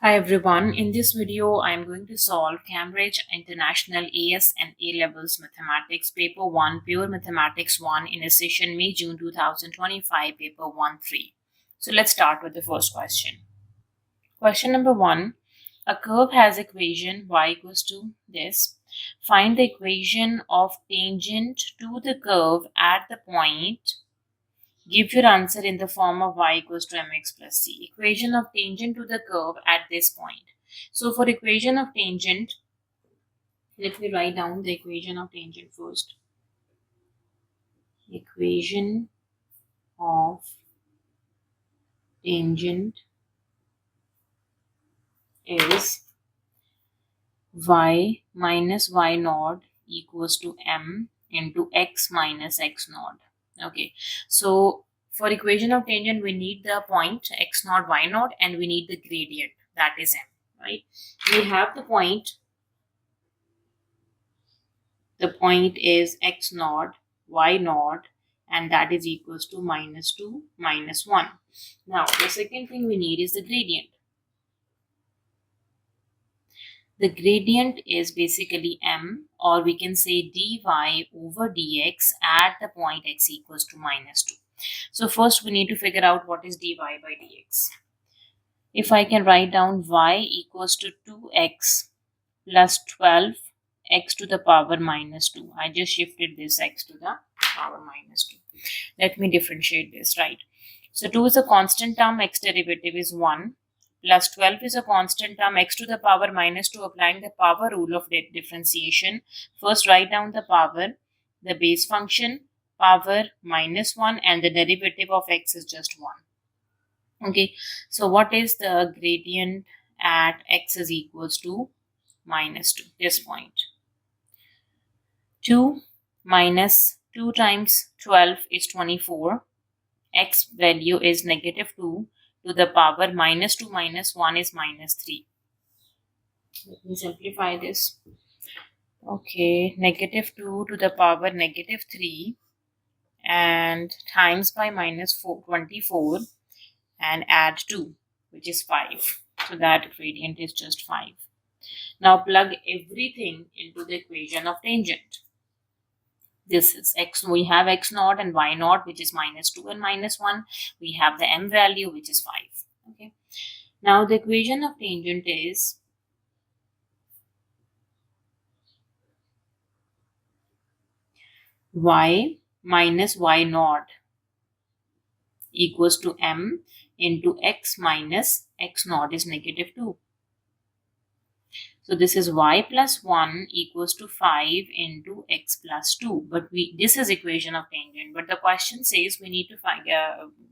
Hi everyone, in this video I am going to solve Cambridge International AS and A Levels Mathematics Paper 1 Pure Mathematics 1 in a session May-June 2025 Paper 1-3. So let's start with the first question. Question number 1. A curve has equation y equals to this. Find the equation of tangent to the curve at the point. Give your answer in the form of y equals to mx plus c. Equation of tangent to the curve at this point. So for equation of tangent, let me write down the equation of tangent first. Equation of tangent is y minus y naught equals to m into x minus x naught. Okay, so for equation of tangent, we need the point x naught, y naught, and we need the gradient, that is m, right? We have the point is x naught, y naught, and that is equals to minus 2, minus 1. Now, the second thing we need is the gradient. The gradient is basically m, or we can say dy over dx at the point x equals to minus 2. So first we need to figure out what is dy by dx. If I can write down y equals to 2x plus 12 x to the power minus 2. I just shifted this x to the power minus 2. Let me differentiate this, right? So 2 is a constant term, x derivative is 1, plus 12 is a constant term, x to the power minus 2, applying the power rule of differentiation. First write down the power, the base function, power minus 1, and the derivative of x is just 1. Okay, so what is the gradient at x is equals to minus 2, this point? 2 minus 2 times 12 is 24. X value is negative 2 to the power minus 2 minus 1 is minus 3. Let me simplify this. Okay, negative 2 to the power negative 3 and times by minus 24 and add 2, which is 5. So that gradient is just 5. Now plug everything into the equation of tangent. This is x, we have x naught and y naught, which is minus 2 and minus 1. We have the m value, which is 5. Okay. Now the equation of tangent is y minus y naught equals to m into x minus x naught is negative 2. So this is y plus 1 equals to 5 into x plus 2. But this is equation of tangent. But the question says we need to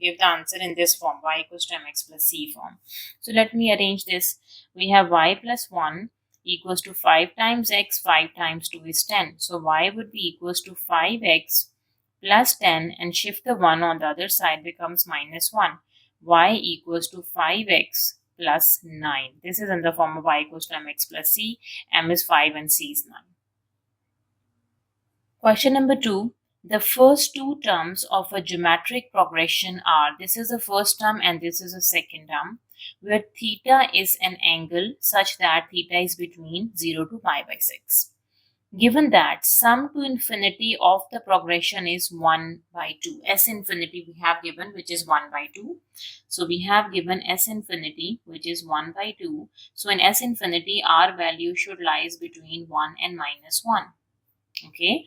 give the answer in this form, y equals to mx plus c form. So let me arrange this. We have y plus 1 equals to 5 times x, 5 times 2 is 10. So y would be equals to 5x plus 10, and shift the 1 on the other side becomes minus 1. Y equals to 5x plus 9. This is in the form of y equals to mx plus c. M is 5 and c is 9. Question number 2. The first two terms of a geometric progression are, this is the first term and this is the second term, where theta is an angle such that theta is between 0 to pi by 6. Given that sum to infinity of the progression is 1 by 2. S infinity we have given, which is 1 by 2. So we have given S infinity, which is 1 by 2. So in S infinity, our value should lies between 1 and minus 1. Okay.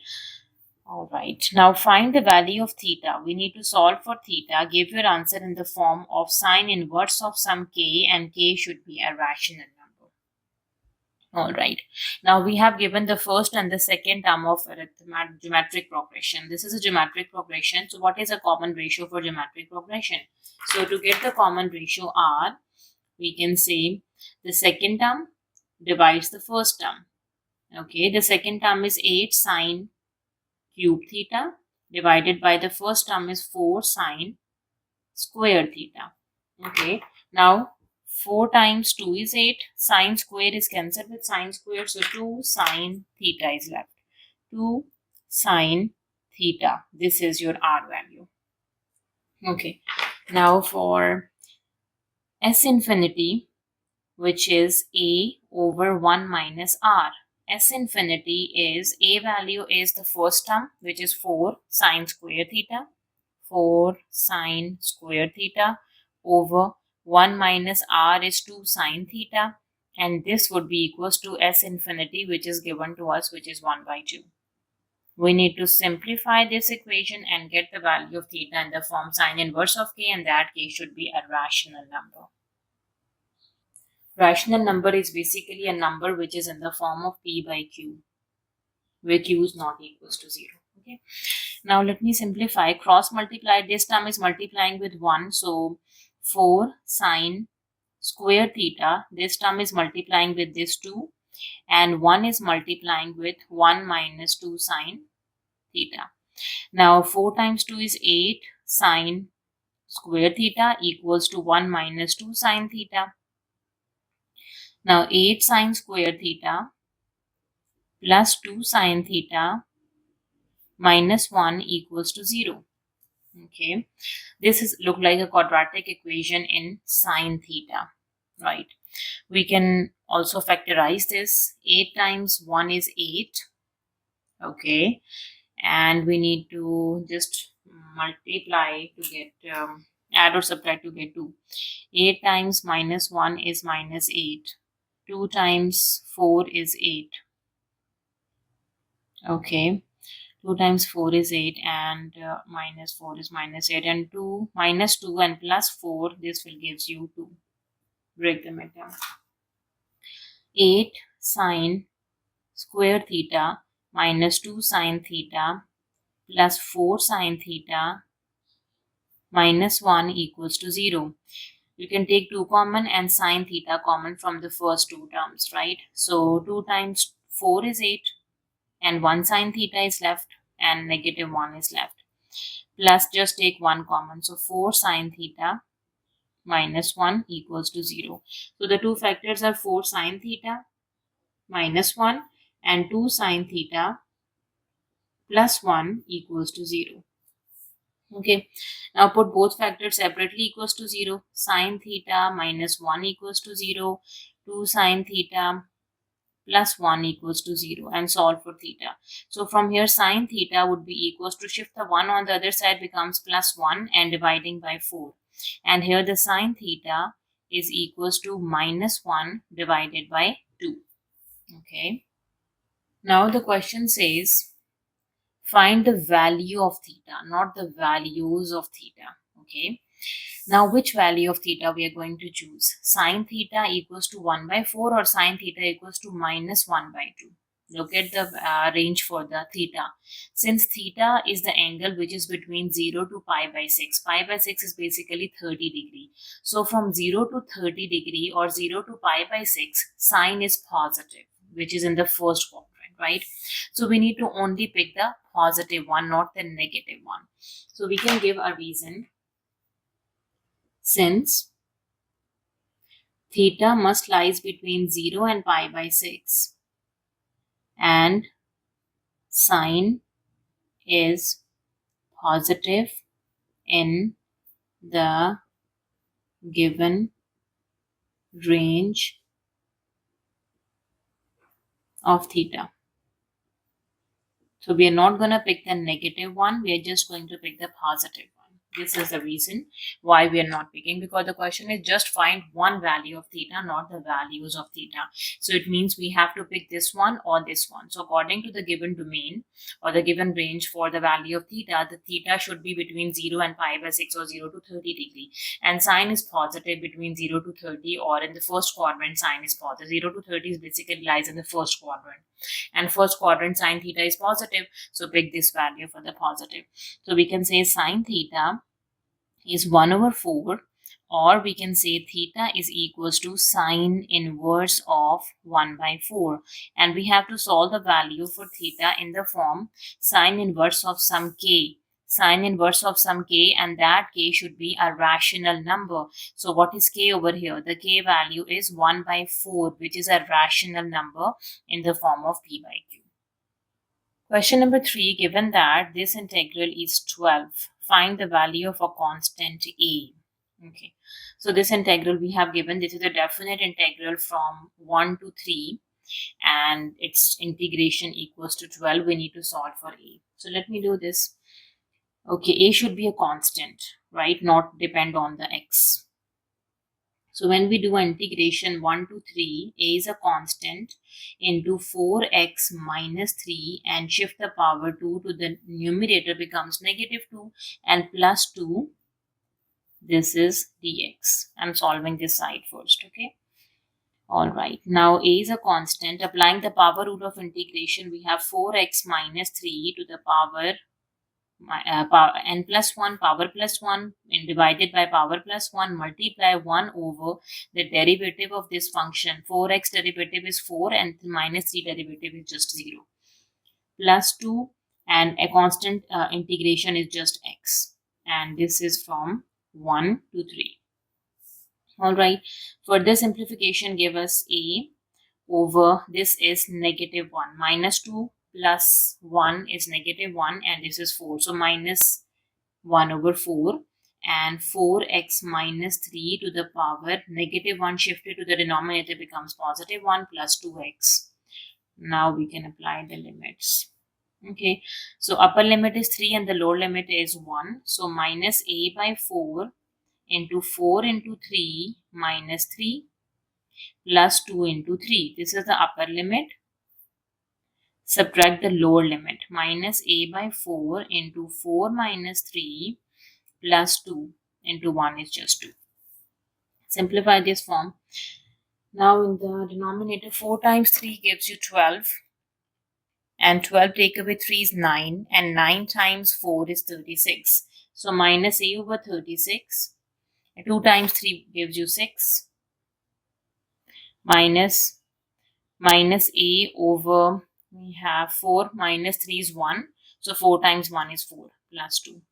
Alright. Now find the value of theta. We need to solve for theta. Give your answer in the form of sine inverse of some k, and k should be a rational number. Alright, now we have given the first and the second term of geometric progression. This is a geometric progression. So what is a common ratio for geometric progression? So to get the common ratio R, we can say the second term divides the first term. Okay, the second term is 8 sine cube theta divided by the first term is 4 sine square theta. Okay, now 4 times 2 is 8. Sine square is cancelled with sine square. So 2 sine theta is left. 2 sine theta. This is your R value. Okay. Now for S infinity, which is a over 1 minus r. S infinity is, a value is the first term, which is 4 sine square theta. 4 sine square theta over 1 minus r is 2 sine theta, and this would be equals to S infinity, which is given to us, which is 1 by 2. We need to simplify this equation and get the value of theta in the form sine inverse of k, and that k should be a rational number. Rational number is basically a number which is in the form of p by q, where q is not equals to 0. Okay. Now let me simplify. Cross multiply. This term is multiplying with 1. So 4 sine square theta. This term is multiplying with this 2. And 1 is multiplying with 1 minus 2 sine theta. Now 4 times 2 is 8 sine square theta equals to 1 minus 2 sine theta. Now 8 sine square theta plus 2 sine theta minus 1 equals to 0. Okay, this is look like a quadratic equation in sine theta, right? We can also factorize this. 8 times 1 is 8. Okay, and we need to just multiply to get add or subtract to get 2. 8 times minus 1 is minus 8. 2 times 4 is 8. Okay, 2 times 4 is 8, and minus 4 is minus 8, and 2 minus 2 and plus 4, this will gives you 2. Break them down. 8 sine square theta minus 2 sine theta plus 4 sine theta minus 1 equals to 0. You can take 2 common and sine theta common from the first two terms, right? So 2 times 4 is 8, and 1 sine theta is left, and negative 1 is left. Plus just take 1 common. So 4 sine theta minus 1 equals to 0. So the two factors are 4 sine theta minus 1 and 2 sine theta plus 1 equals to 0. Okay, now put both factors separately equals to 0. Sine theta minus 1 equals to 0. 2 sine theta plus 1 equals to 0, and solve for theta. So from here sine theta would be equals to, shift the 1 on the other side, becomes plus 1 and dividing by 4. And here the sine theta is equals to minus 1 divided by 2. Okay. Now the question says find the value of theta, not the values of theta. Okay. Now, which value of theta we are going to choose? Sine theta equals to 1 by 4 or sine theta equals to minus 1 by 2. Look at the range for the theta. Since theta is the angle which is between 0 to pi by 6. Pi by 6 is basically 30 degree. So, from 0 to 30 degree or 0 to pi by 6, sine is positive, which is in the first quadrant, right? So, we need to only pick the positive one, not the negative one. So, we can give a reason. Since theta must lies between 0 and pi by 6 and sine is positive in the given range of theta. So we are not going to pick the negative one, we are just going to pick the positive one. This is the reason why we are not picking, because the question is just find one value of theta, not the values of theta. So it means we have to pick this one or this one. So according to the given domain or the given range for the value of theta, the theta should be between 0 and pi by 6 or 0 to 30 degree. And sine is positive between 0 to 30, or in the first quadrant sine is positive. 0 to 30 is basically lies in the first quadrant. And first quadrant sine theta is positive, so pick this value for the positive. So we can say sine theta is 1 over 4, or we can say theta is equals to sine inverse of 1 by 4, and we have to solve the value for theta in the form sine inverse of some k. Sine inverse of some k, and that k should be a rational number. So what is k over here? The k value is 1 by 4, which is a rational number in the form of p by q. Question number 3, given that this integral is 12, find the value of a constant a. Okay, So this integral we have given, this is a definite integral from 1 to 3, and its integration equals to 12. We need to solve for a. So let me do this. Okay, a should be a constant, right? Not depend on the x. So when we do integration 1 to 3, a is a constant into 4x minus 3, and shift the power 2 to the numerator becomes negative 2 and plus 2. This is dx. I'm solving this side first, okay? Alright, now a is a constant. Applying the power rule of integration, we have 4x minus 3 to the power n plus 1, power plus 1, and divided by power plus 1, multiply 1 over the derivative of this function. 4x derivative is 4 and minus 3 derivative is just 0. Plus 2, and a constant integration is just x. And this is from 1 to 3. Alright, further simplification give us a over this is negative 1. Minus 2 plus 1 is negative 1, and this is 4. So minus 1 over 4, and 4x minus 3 to the power negative 1 shifted to the denominator becomes positive 1 plus 2x. Now we can apply the limits. Okay, so upper limit is 3 and the lower limit is 1. So minus a by 4 into 4 into 3 minus 3 plus 2 into 3. This is the upper limit. Subtract the lower limit. Minus a by 4 into 4 minus 3 plus 2 into 1 is just 2. Simplify this form. Now in the denominator, 4 times 3 gives you 12. And 12 take away 3 is 9. And 9 times 4 is 36. So minus a over 36. 2 times 3 gives you 6. Minus a over, we have 4 minus 3 is 1. So 4 times 1 is 4 plus 2.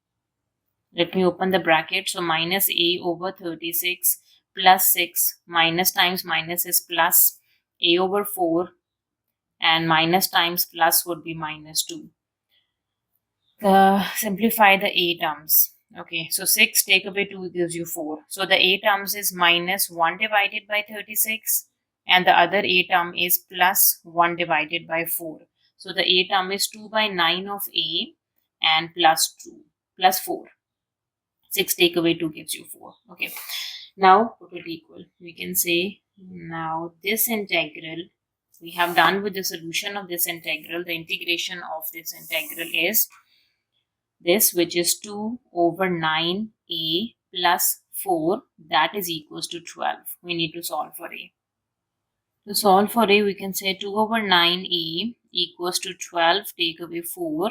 Let me open the bracket. So minus a over 36 plus 6, minus times minus is plus, a over 4, and minus times plus would be minus 2. Simplify the a terms. Okay, so 6 take away 2 gives you 4. So the a terms is minus 1 divided by 36, and the other a term is plus 1 divided by 4. So the a term is 2 by 9 of a and plus 2 plus 4. 6 take away 2 gives you 4. Okay, now put it equal. We can say now this integral, we have done with the solution of this integral. The integration of this integral is this, which is 2 over 9a plus 4, that is equals to 12. We need to solve for a. To solve for a, we can say 2 over 9a equals to 12 take away 4.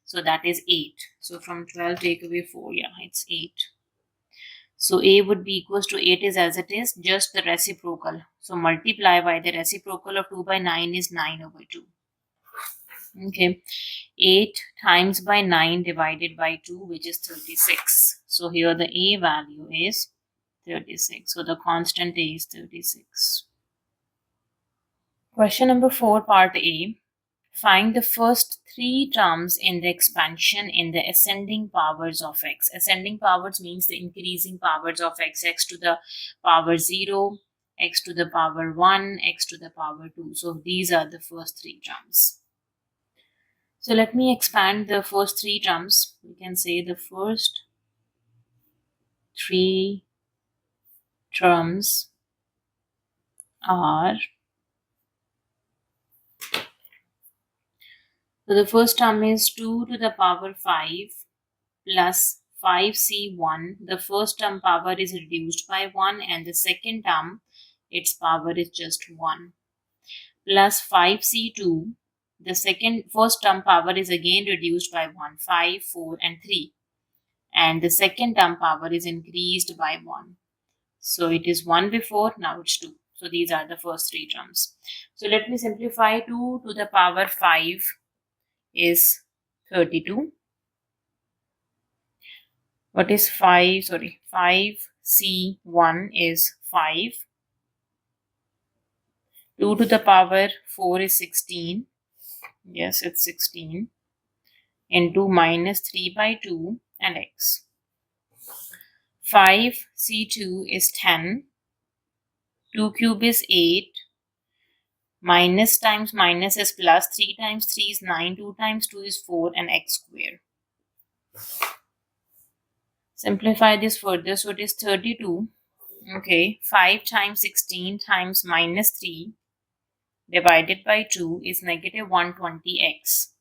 So that is 8. So from 12 take away 4, yeah, it's 8. So a would be equals to 8 is as it is, just the reciprocal. So multiply by the reciprocal of 2 by 9 is 9 over 2. Okay, 8 times by 9 divided by 2, which is 36. So here the a value is 36. So the constant a is 36. Question number 4, part A. Find the first 3 terms in the expansion in the ascending powers of x. Ascending powers means the increasing powers of x. X to the power 0, x to the power 1, x to the power 2. So these are the first 3 terms. So let me expand the first 3 terms. We can say the first 3 terms are, so the first term is 2 to the power 5 plus 5c1. The first term power is reduced by 1, and the second term, its power is just 1. Plus 5c2. The first term power is again reduced by 1, 5, 4, and 3. And the second term power is increased by 1. So it is 1 before, now it's 2. So these are the first 3 terms. So let me simplify. 2 to the power 5 is 32. What is 5? Sorry, 5c1 is 5. 2 to the power 4 is 16. Yes, it's 16. Into minus 3 by 2 and x. 5c2 is 10. 2 cube is 8. Minus times minus is plus. 3 times 3 is 9. 2 times 2 is 4 and x square. Simplify this further. So it is 32. Okay. 5 times 16 times minus 3 divided by 2 is negative 120x.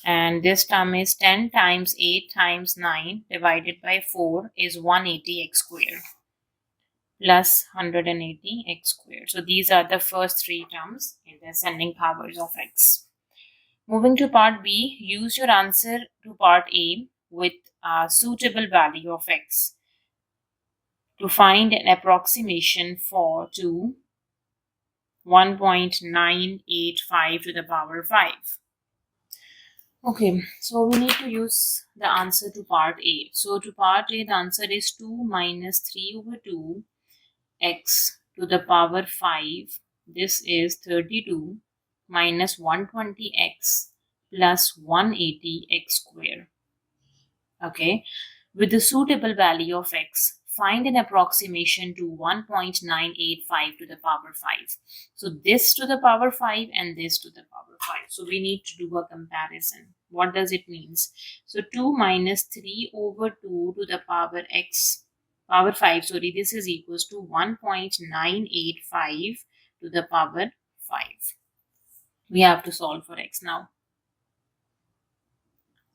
And this term is 10 times 8 times 9 divided by 4 is 180x squared plus 180x squared. So these are the first three terms in the ascending powers of x. Moving to part B, use your answer to part A with a suitable value of x to find an approximation for 1.985 to the power 5. Okay, so we need to use the answer to part A. So to part A, the answer is 2 minus 3 over 2 x to the power 5. This is 32 minus 120x plus 180x square. Okay, with the suitable value of x, find an approximation to 1.985 to the power 5. So this to the power 5 and this to the power 5. So we need to do a comparison. What does it mean? So 2 minus 3 over 2 to the power x, power 5, sorry, this is equals to 1.985 to the power 5. We have to solve for x now.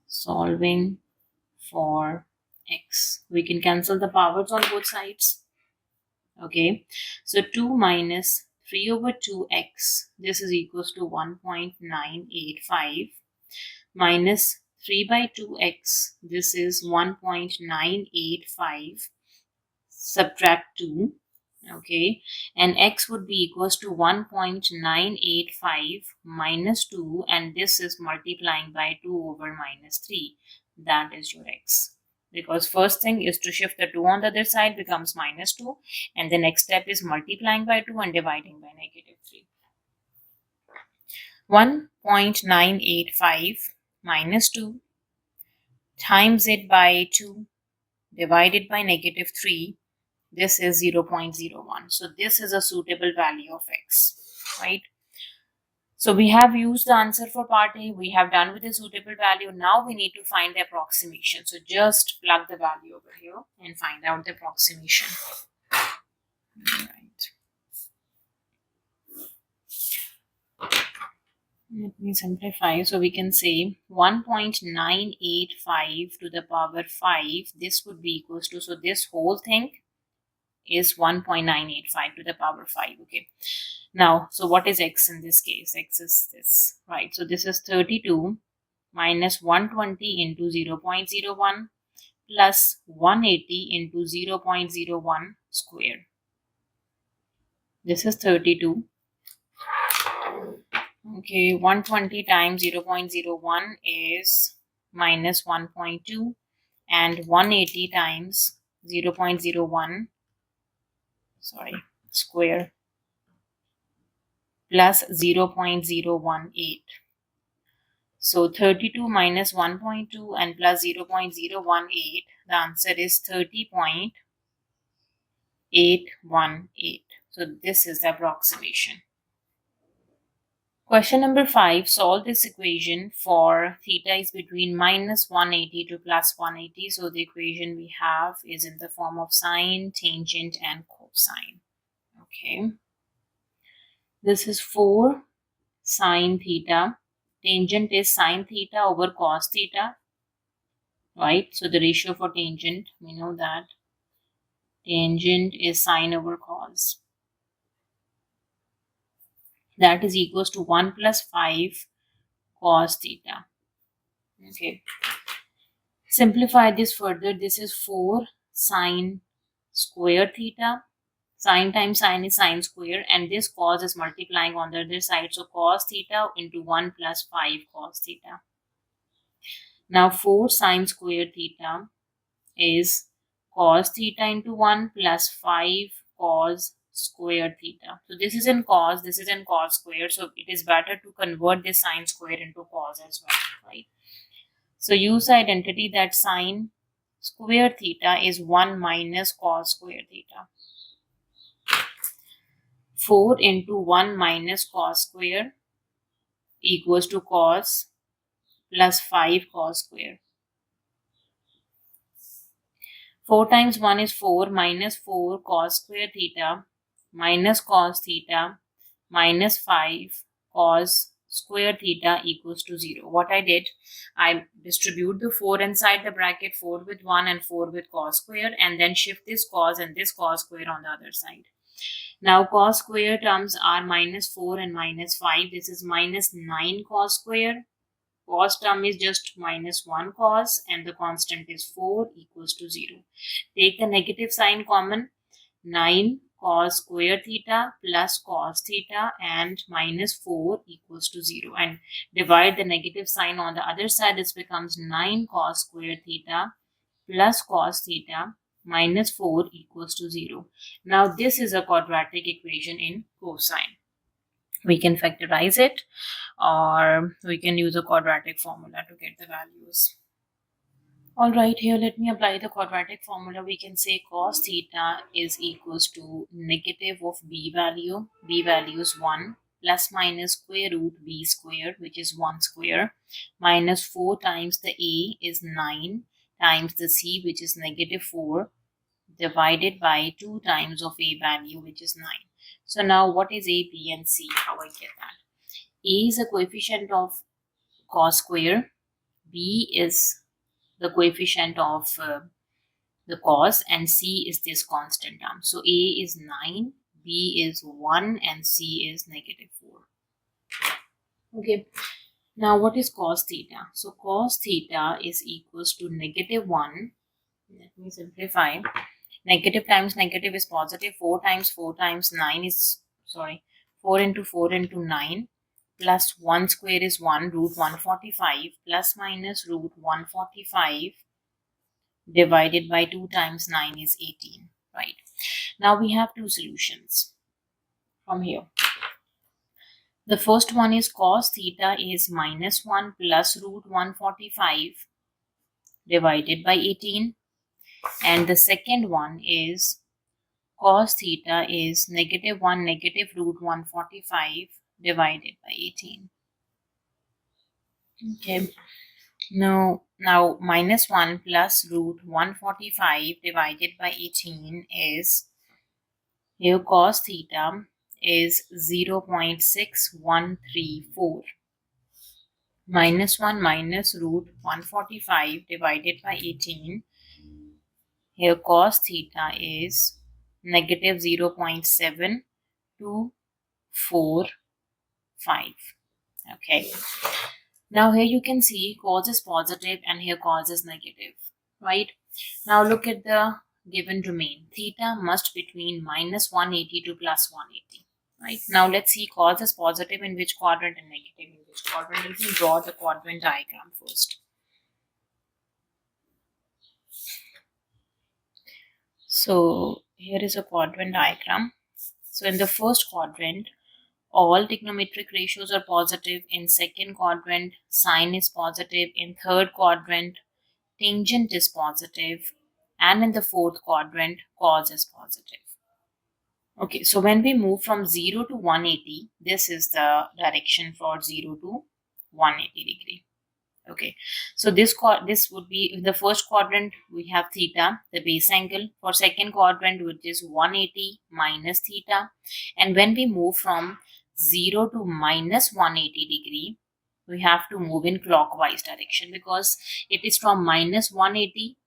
Solving for x. We can cancel the powers on both sides. Okay, so 2 minus 3 over 2x, this is equals to 1.985 minus 3 by 2x, this is 1.985, subtract 2. Okay, and x would be equals to 1.985 minus 2, and this is multiplying by 2 over minus 3. That is your x. Because first thing is to shift the 2 on the other side becomes minus 2, and the next step is multiplying by 2 and dividing by negative 3. 1.985 minus 2 times it by 2 divided by negative 3. This is 0.01. So this is a suitable value of x, right? So we have used the answer for part A. We have done with the suitable value. Now we need to find the approximation. So just plug the value over here and find out the approximation. Right. Let me simplify. So we can say 1.985 to the power 5. This would be equals to, so this whole thing is 1.985 to the power 5. Okay. Now, so what is x in this case? X is this, right? So this is 32 minus 120 into 0.01 plus 180 into 0.01 square. This is 32. Okay, 120 times 0.01 is minus 1.2, and 180 times 0.01, square plus 0.018. So 32 minus 1.2 and plus 0.018, the answer is 30.818. So this is the approximation. Question number 5. Solve this equation for theta is between minus 180 to plus 180. So the equation we have is in the form of sine, tangent, and cosine. Okay. This is 4 sine theta. Tangent is sine theta over cos theta. Right? So the ratio for tangent, we know that tangent is sine over cos. That is equals to 1 plus 5 cos theta. Okay. Simplify this further. This is 4 sine square theta. Sine times sine is sine square, and this cos is multiplying on the other side. So cos theta into 1 plus 5 cos theta. Now 4 sine square theta is cos theta into 1 plus 5 cos square theta. So this is in cos, this is in cos square. So it is better to convert this sine square into cos as well, right? So use the identity that sine square theta is 1 minus cos square theta. 4 into 1 minus cos square equals to cos plus 5 cos square. 4 times 1 is 4 minus 4 cos square theta minus cos theta minus 5 cos square theta equals to 0. What I did, I distribute the 4 inside the bracket, 4 with 1 and 4 with cos square, and then shift this cos and this cos square on the other side. Now cos square terms are minus 4 and minus 5. This is minus 9 cos square. Cos term is just minus 1 cos and the constant is 4 equals to 0. Take the negative sign common. 9 cos square theta plus cos theta and minus 4 equals to 0. And divide the negative sign on the other side. This becomes 9 cos square theta plus cos theta minus 4 equals to 0. Now this is a quadratic equation in cosine. We can factorize it or we can use a quadratic formula to get the values. Alright, here let me apply the quadratic formula. We can say cos theta is equals to negative of b value is 1 plus minus square root b square, which is 1 square, minus 4 times the a is 9 times the c, which is negative 4, divided by 2 times of a value, which is 9. So now what is a, b and c? How I get that? A is a coefficient of cos square, b is the coefficient of the cos, and c is this constant term. So a is 9, b is 1 and c is negative 4. Okay, now what is cos theta? So cos theta is equals to negative 1. Let me simplify. Negative times negative is positive. 4 times 9 is 4 into 4 into 9 plus 1 square is 1 root 145 plus minus root 145 divided by 2 times 9 is 18, right? Now we have two solutions from here. The first one is cos theta is minus 1 plus root 145 divided by 18, and the second one is cos theta is negative 1 negative root 145 divided by 18. Okay. Now minus 1 plus root 145 divided by 18 is, here cos theta is 0.6134. Minus 1 minus root 145 divided by 18. Here cos theta is negative 0.7245. Okay. Now here you can see cos is positive and here cos is negative, right? Now look at the given domain. Theta must between minus 180 to plus 180, right? Now let's see cos is positive in which quadrant and negative in which quadrant. Let me draw the quadrant diagram first. So here is a quadrant diagram. So in the first quadrant, all trigonometric ratios are positive. In second quadrant, sine is positive. In third quadrant, tangent is positive. And in the fourth quadrant, cos is positive. Okay, so when we move from 0 to 180, this is the direction for 0 to 180 degree. Okay, so this would be in the first quadrant, we have theta, the base angle. For second quadrant, which is 180 minus theta. And when we move from 0 to minus 180 degree, we have to move in clockwise direction because it is from minus 180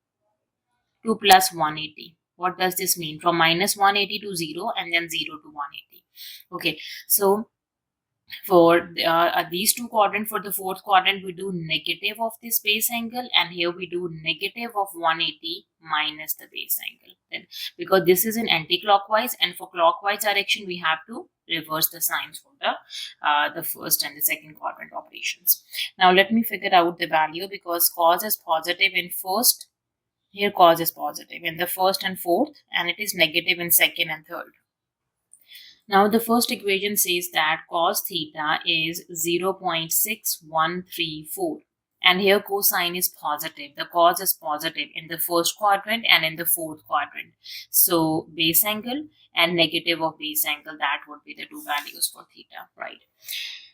to plus 180. What does this mean? From minus 180 to 0 and then 0 to 180. Okay, so for these two quadrants, for the fourth quadrant, we do negative of this base angle, and here we do negative of 180 minus the base angle. Then, because this is in anti-clockwise, and for clockwise direction, we have to reverse the signs for the first and the second quadrant operations. Now, let me figure out the value because cos is positive in first. Here, cos is positive in the first and fourth, and it is negative in second and third. Now the first equation says that cos theta is 0.6134. And here cosine is positive. The cos is positive in the first quadrant and in the fourth quadrant. So base angle and negative of base angle, that would be the two values for theta, right?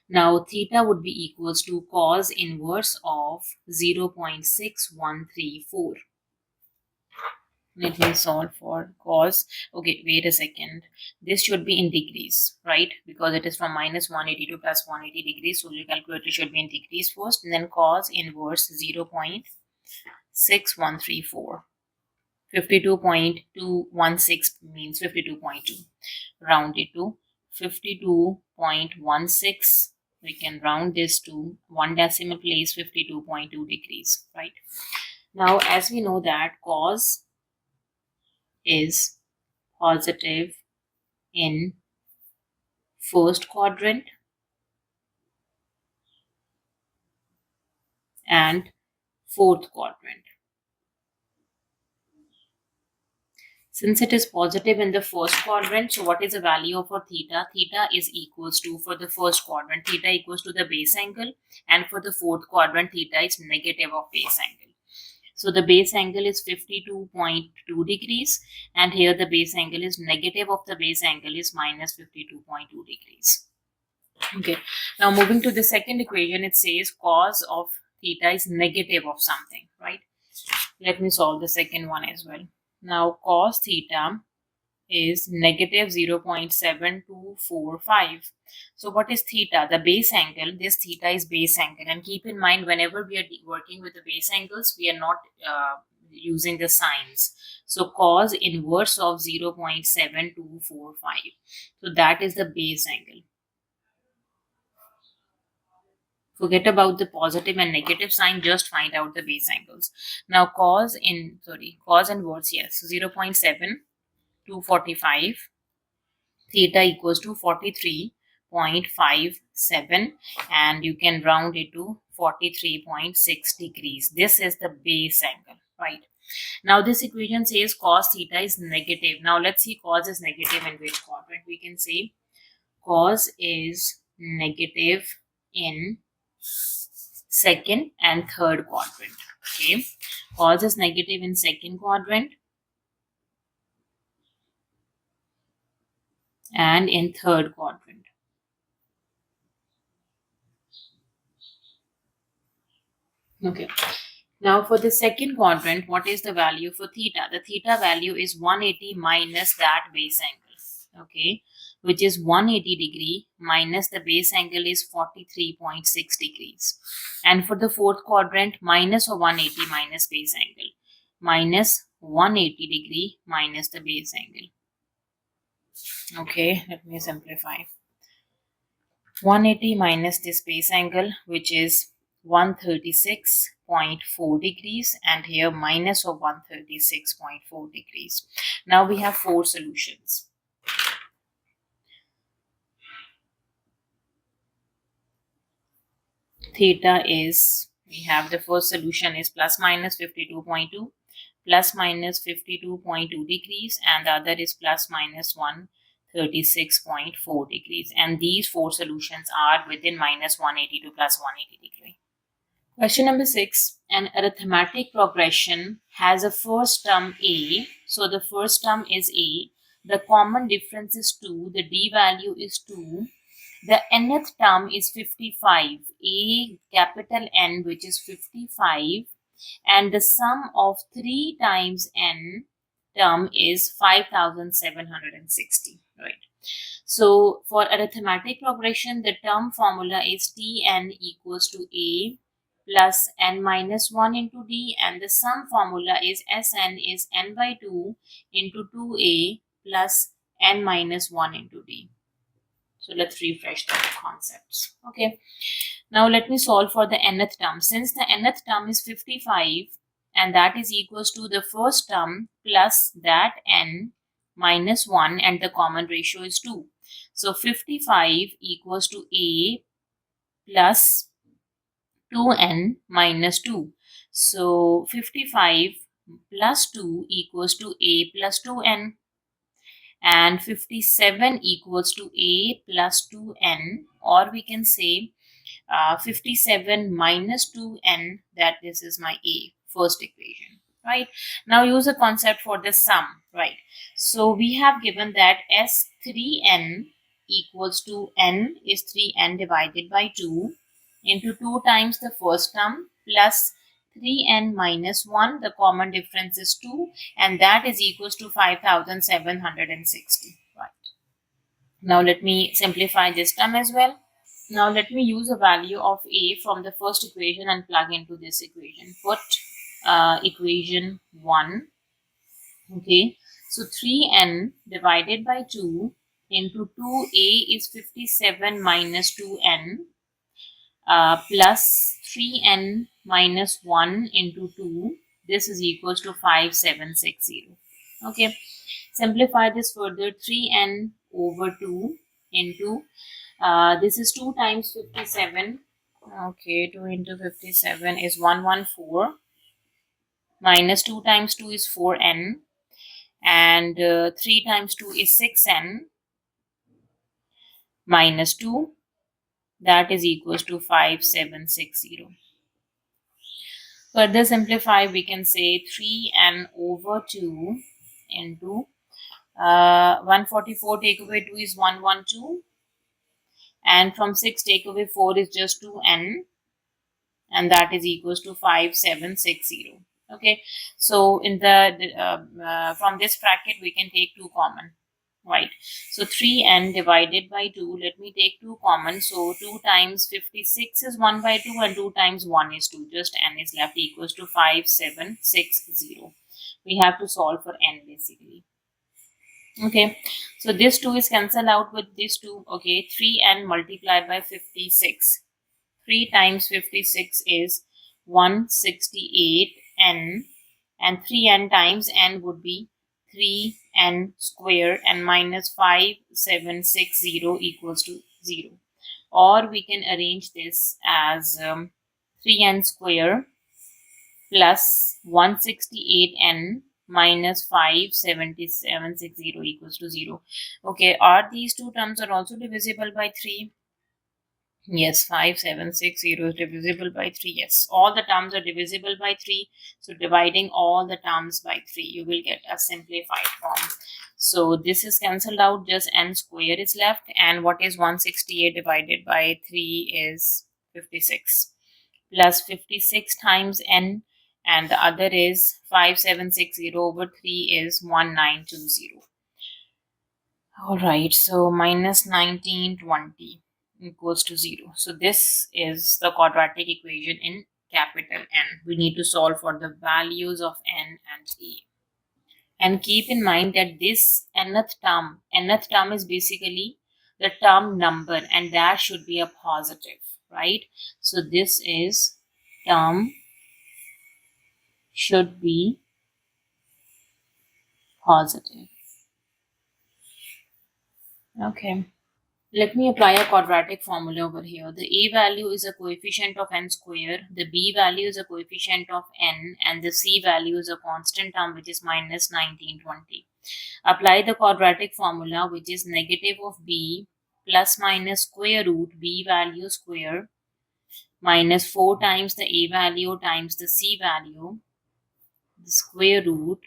Now theta would be equals to cos inverse of 0.6134. Let me solve for cos. Okay, wait a second. This should be in degrees, right? Because it is from minus 180 to plus 180 degrees. So your calculator should be in degrees first. And then cos inverse 0.6134. 52.216 means 52.2. Round it to 52.16. We can round this to one decimal place, 52.2 degrees, right? Now, as we know that cos is positive in first quadrant and fourth quadrant. Since it is positive in the first quadrant, so what is the value of our theta? Theta is equals to, for the first quadrant, theta equals to the base angle, and for the fourth quadrant, theta is negative of base angle. So the base angle is 52.2 degrees, and here the base angle is negative of the base angle is minus 52.2 degrees. Okay, now moving to the second equation, it says cos of theta is negative of something, right? Let me solve the second one as well. Now cos theta is negative 0.7245. So what is theta? The base angle. This theta is base angle, and keep in mind whenever we are working with the base angles, we are not using the signs. So cos inverse of 0.7245. So that is the base angle. Forget about the positive and negative sign, just find out the base angles. Now cos inverse, yes, 0.7245. Theta equals to 43.57, and you can round it to 43.6 degrees. This is the base angle, right? Now this equation says cos theta is negative. Now let's see cos is negative in which quadrant. We can say cos is negative in second and third quadrant. Okay, cos is negative in second quadrant and in third quadrant. Okay, now for the second quadrant, what is the value for theta? The theta value is 180 minus that base angle. Okay, which is 180 degree minus the base angle is 43.6 degrees. And for the fourth quadrant, minus of 180 minus base angle, minus 180 degree minus the base angle. Okay, let me simplify. 180 minus this base angle, which is 136.4 degrees, and here minus of 136.4 degrees. Now we have four solutions. Theta is, we have the first solution is plus minus 52.2, plus minus 52.2 degrees, and the other is plus minus 136.4 degrees. And these four solutions are within minus 180 to plus 180 degree. Question number 6. An arithmetic progression has a first term a. So the first term is a. The common difference is 2. The d value is 2. The nth term is 55. A capital N, which is 55. And the sum of 3 times n term is 5760. Right. So for arithmetic progression, the term formula is Tn equals to A plus n minus 1 into d, and the sum formula is Sn is n by 2 into 2a plus n minus 1 into d. So let's refresh the concepts. Okay. Now let me solve for the nth term. Since the nth term is 55 and that is equals to the first term plus that n minus 1, and the common ratio is 2. So 55 equals to a plus 2n minus 2. So 55 plus 2 equals to a plus 2n, and 57 equals to a plus 2n, or we can say 57 minus 2n, that this is my A, first equation, right? Now use a concept for the sum, right? So we have given that S3n equals to n is 3n divided by 2 into 2 times the first term plus 3n minus 1, the common difference is 2, and that is equals to 5760, right? Now let me simplify this term as well. Now let me use a value of A from the first equation and plug into this equation. Put equation 1. Okay, so 3n divided by 2 into 2a is 57 minus 2n plus 3n minus 1 into 2. This is equals to 5760. Okay, simplify this further. 3n over 2 into this is 2 times 57. Okay, 2 into 57 is 114 minus 2 times 2 is 4n, and 3 times 2 is 6n minus 2, that is equals to 5760. Further simplify, we can say 3n over 2 into 144 take away 2 is 112, and from 6 take away 4 is just 2n, and that is equals to 5760. Okay, so in the from this bracket we can take 2 common, right? So 3n divided by 2, let me take 2 common. So 2 times 56 is 1 by 2 and 2 times 1 is 2, just n is left, equals to 5760. We have to solve for n basically. Okay, so this 2 is cancelled out with this 2. Okay, 3n multiplied by 56. 3 times 56 is 168n, and 3n times n would be 3n square, and minus 5760 equals to 0. Or we can arrange this as 3n square plus 168n minus 5760 equals to 0. Okay, are these two terms are also divisible by 3? Yes, 5760 is divisible by 3. Yes, all the terms are divisible by 3. So dividing all the terms by 3, you will get a simplified form. So this is cancelled out, just n square is left. And what is 168 divided by 3 is 56. Plus 56 times n, and the other is 5760 over 3 is 1920. Alright, so minus 1920 equals to 0. So this is the quadratic equation in capital N. We need to solve for the values of n and a. And keep in mind that this nth term is basically the term number, and that should be a positive, right? So this is term should be positive. Okay. Let me apply a quadratic formula over here. The a value is a coefficient of n square, the b value is a coefficient of n, and the c value is a constant term which is minus 1920. Apply the quadratic formula, which is negative of b plus minus square root b value square minus 4 times the a value times the c value, the square root,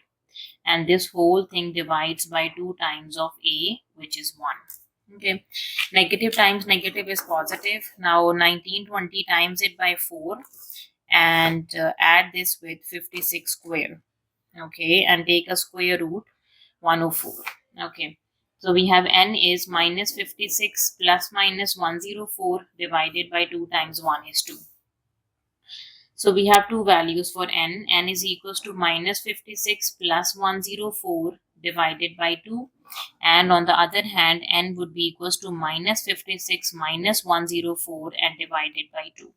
and this whole thing divides by 2 times of a, which is 1. Okay, negative times negative is positive. Now 1920 times it by 4, and add this with 56 square. Okay, and take a square root 104. Okay, so we have n is minus 56 plus minus 104 divided by 2 times 1 is 2. So we have two values for n. N is equals to minus 56 plus 104 divided by 2. And on the other hand, n would be equals to minus 56 minus 104 and divided by 2.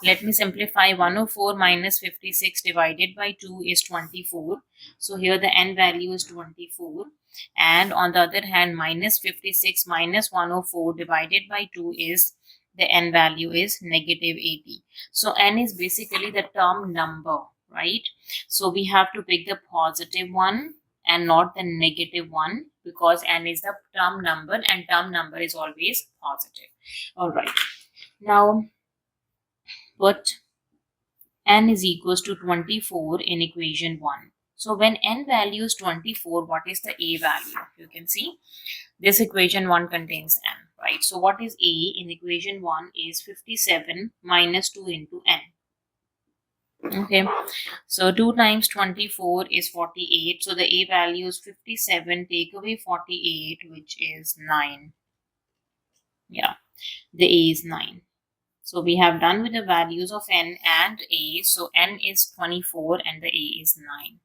Let me simplify. 104 minus 56 divided by 2 is 24. So here the n value is 24. And on the other hand, minus 56 minus 104 divided by 2 is, the n value is negative 80. So n is basically the term number, right? So we have to pick the positive one and not the negative one, because n is the term number and term number is always positive. All right. Now put n is equals to 24 in equation 1. So when n value is 24, what is the a value? You can see this equation 1 contains n, right? So what is a in equation 1 is 57 minus 2 into n. Okay, so 2 times 24 is 48. So the a value is 57. Take away 48, which is 9. Yeah, the a is 9. So we have done with the values of n and a. So n is 24 and the a is 9.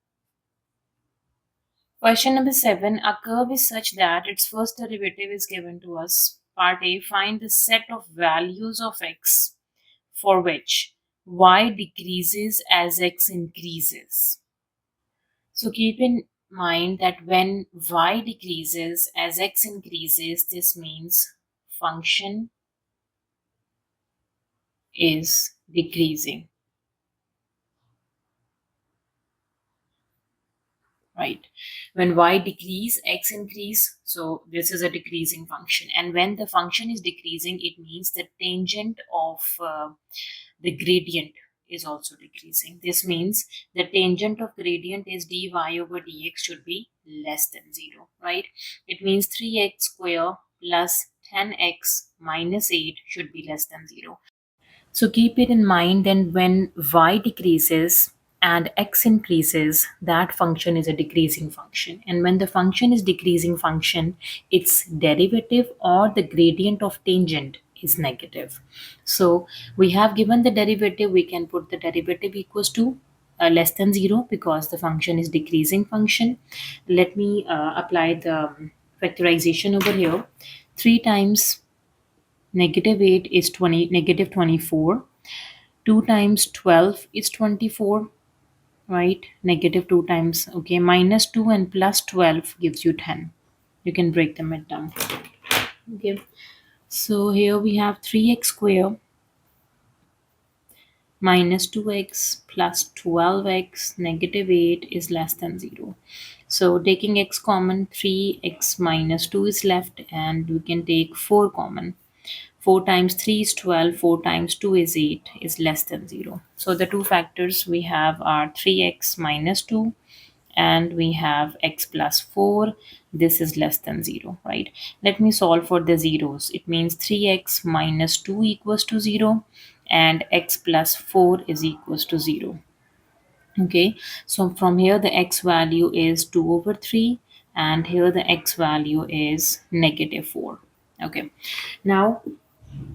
Question number 7. A curve is such that its first derivative is given to us. Part A. Find the set of values of x for which y decreases as x increases. So keep in mind that when y decreases as x increases, this means function is decreasing, right? When y decrease, x increase, so this is a decreasing function. And when the function is decreasing, it means the tangent of the gradient is also decreasing. This means the tangent of gradient is dy over dx should be less than 0, right? It means 3x square plus 10x minus 8 should be less than 0. So keep it in mind then when y decreases and x increases, that function is a decreasing function. And when the function is decreasing function, its derivative or the gradient of tangent is negative. So we have given the derivative, we can put the derivative equals to less than 0 because the function is decreasing function. Let me apply the factorization over here. 3 times negative 8 is 20, negative 24. 2 times 12 is 24, right? Negative 2 times, okay. Minus 2 and plus 12 gives you 10. You can break them it down. Okay. So here we have 3x square minus 2x plus 12x negative 8 is less than 0. So taking x common, 3x minus 2 is left and we can take 4 common. 4 times 3 is 12, 4 times 2 is 8 is less than 0. So the two factors we have are 3x minus 2 and we have x plus 4. This is less than 0, right? Let me solve for the zeros. It means 3x minus 2 equals to 0 and x plus 4 is equals to 0. Okay, so from here the x value is 2 over 3 and here the x value is negative 4. Okay, now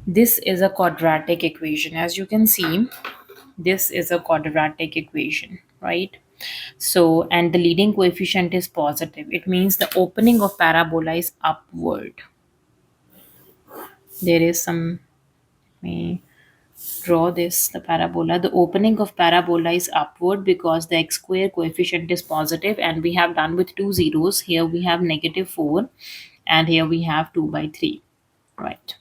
this is a quadratic equation. As you can see, this is a quadratic equation, right? So, and the leading coefficient is positive. It means the opening of parabola is upward. There is some, let me draw this, the parabola. The opening of parabola is upward because the x square coefficient is positive and we have done with two zeros. Here we have negative 4 and here we have 2 by 3, right?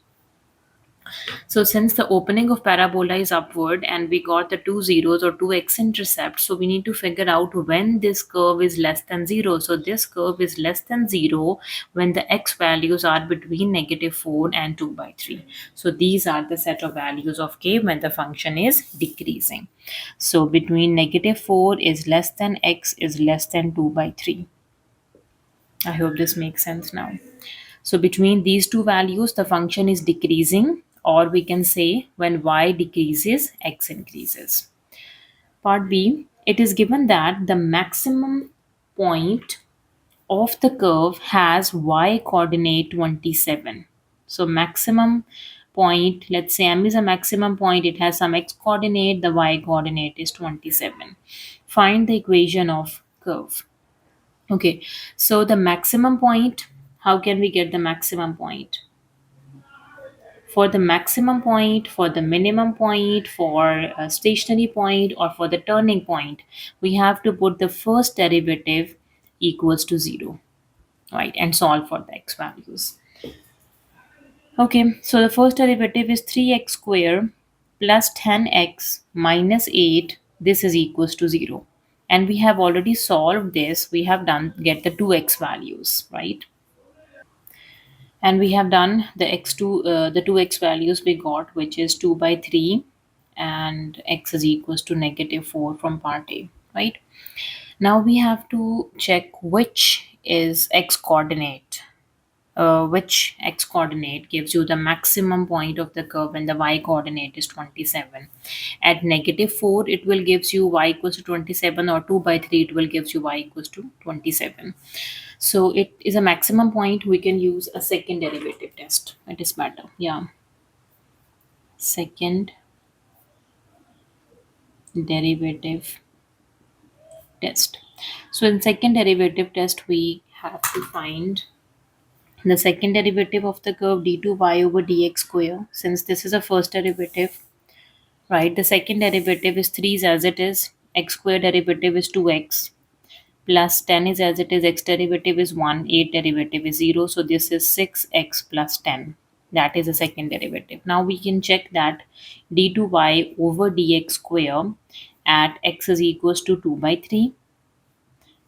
So since the opening of parabola is upward and we got the two zeros or two x-intercepts, so we need to figure out when this curve is less than 0. So this curve is less than 0 when the x values are between negative 4 and 2 by 3. So these are the set of values of k when the function is decreasing. So between negative 4 is less than x is less than 2 by 3. I hope this makes sense now. So between these two values, the function is decreasing, or we can say when y decreases, x increases. Part B, it is given that the maximum point of the curve has y coordinate 27. So maximum point, let's say m is a maximum point, it has some x coordinate, the y coordinate is 27. Find the equation of curve. Okay, so the maximum point, how can we get the maximum point? For the maximum point, for the minimum point, for a stationary point, or for the turning point, we have to put the first derivative equals to 0, right? And solve for the x values. Okay, so the first derivative is 3x square plus 10x minus 8. This is equals to 0. And we have already solved this. We have done get the 2x values, right? And we have done the x2 the 2x values we got, which is 2 by 3 and x is equals to negative 4 from part A, right? Now we have to check which is x coordinate. Which x coordinate gives you the maximum point of the curve when the y coordinate is 27. At negative 4 it will gives you y equals to 27, or 2 by 3 it will gives you y equals to 27. So it is a maximum point. We can use a second derivative test. It is better. Yeah. Second derivative test. So in second derivative test, we have to find the second derivative of the curve d2y over dx square. Since this is a first derivative, right? The second derivative is 3 is as it is. X square derivative is 2x plus 10 is as it is. X derivative is 1, 8 derivative is 0. So this is 6x plus 10. That is the second derivative. Now we can check that d2y over dx square at x is equals to 2 by 3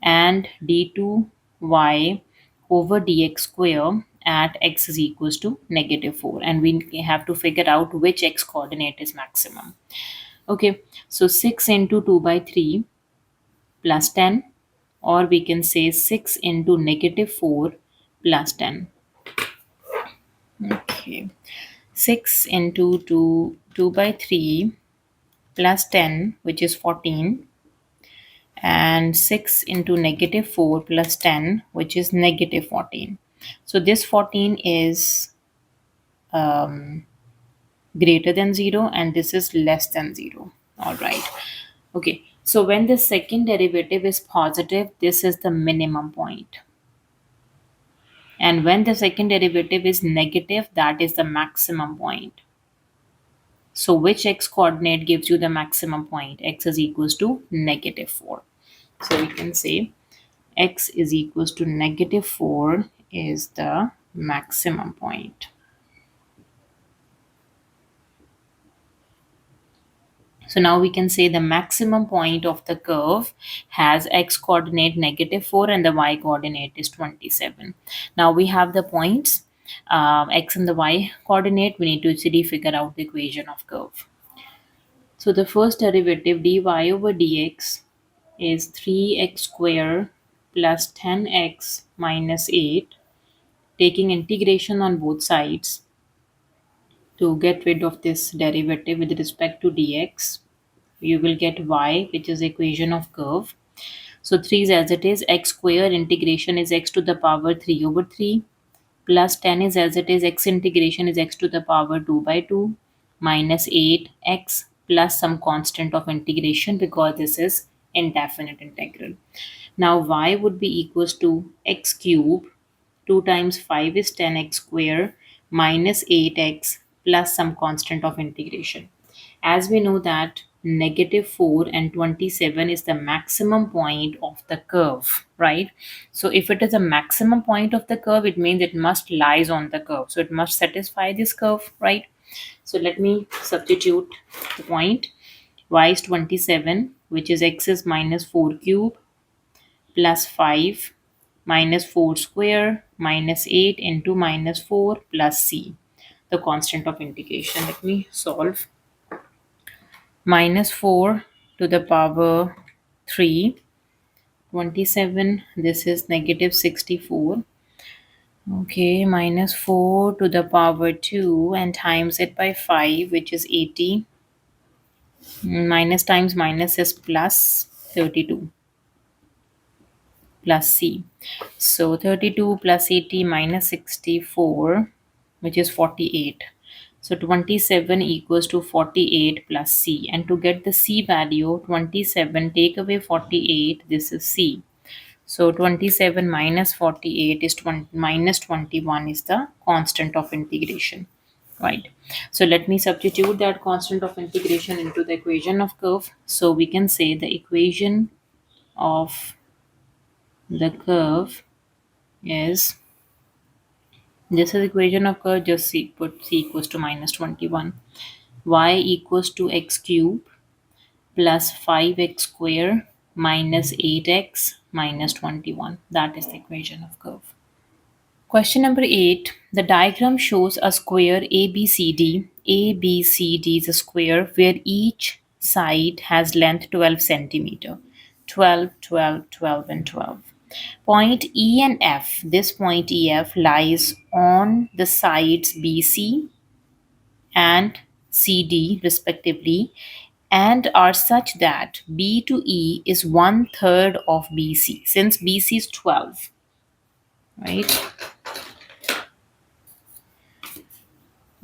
and d2y over dx square at x is equals to negative 4, and we have to figure out which x coordinate is maximum. Okay, so 6 into 2 by 3 plus 10, or we can say 6 into negative 4 plus 10. Okay, 6 into 2 by 3 plus 10, which is 14, and 6 into negative 4 plus 10, which is negative 14. So this 14 is greater than 0 and this is less than 0. All right. Okay. So when the second derivative is positive, this is the minimum point. And when the second derivative is negative, that is the maximum point. So which x coordinate gives you the maximum point? X is equals to negative 4. So we can say x is equals to negative 4 is the maximum point. So now we can say the maximum point of the curve has x coordinate negative 4 and the y coordinate is 27. Now we have the points, x and the y coordinate. We need to actually figure out the equation of curve. So the first derivative dy over dx is 3x square plus 10x minus 8. Taking integration on both sides to get rid of this derivative with respect to dx, you will get y, which is the equation of curve. So 3 is as it is. X square integration is x to the power 3 over 3 plus 10 is as it is. X integration is x to the power 2 by 2 minus 8x plus some constant of integration because this is indefinite integral. Now y would be equals to x cube. 2 times 5 is 10x square minus 8x plus some constant of integration. As we know that negative 4 and 27 is the maximum point of the curve, right? So if it is a maximum point of the curve, it means it must lies on the curve. So it must satisfy this curve, right? So let me substitute the point. Y is 27, which is x is minus 4 cube plus 5 minus 4 square minus 8 into minus 4 plus c, the constant of integration. Let me solve. Minus 4 to the power 3, 27, this is negative 64. Okay, minus 4 to the power 2 and times it by 5, which is 80. Minus times minus is plus 32 plus c. So 32 plus 80 minus 64, which is 48. So 27 equals to 48 plus c. And to get the c value, 27 take away 48, this is c. So 27 minus 48 is 20, minus 21 is the constant of integration, right? So let me substitute that constant of integration into the equation of curve. So we can say the equation of the curve is, this is equation of curve, just see, put c equals to minus 21, y equals to x cube plus 5x square minus 8x minus 21. That is the equation of curve. Question number 8. The diagram shows a square ABCD. ABCD is a square where each side has length 12 centimeter. 12, 12, 12, and 12. Point E and F. This point EF lies on the sides BC and CD respectively and are such that B to E is one third of BC. Since BC is 12, right?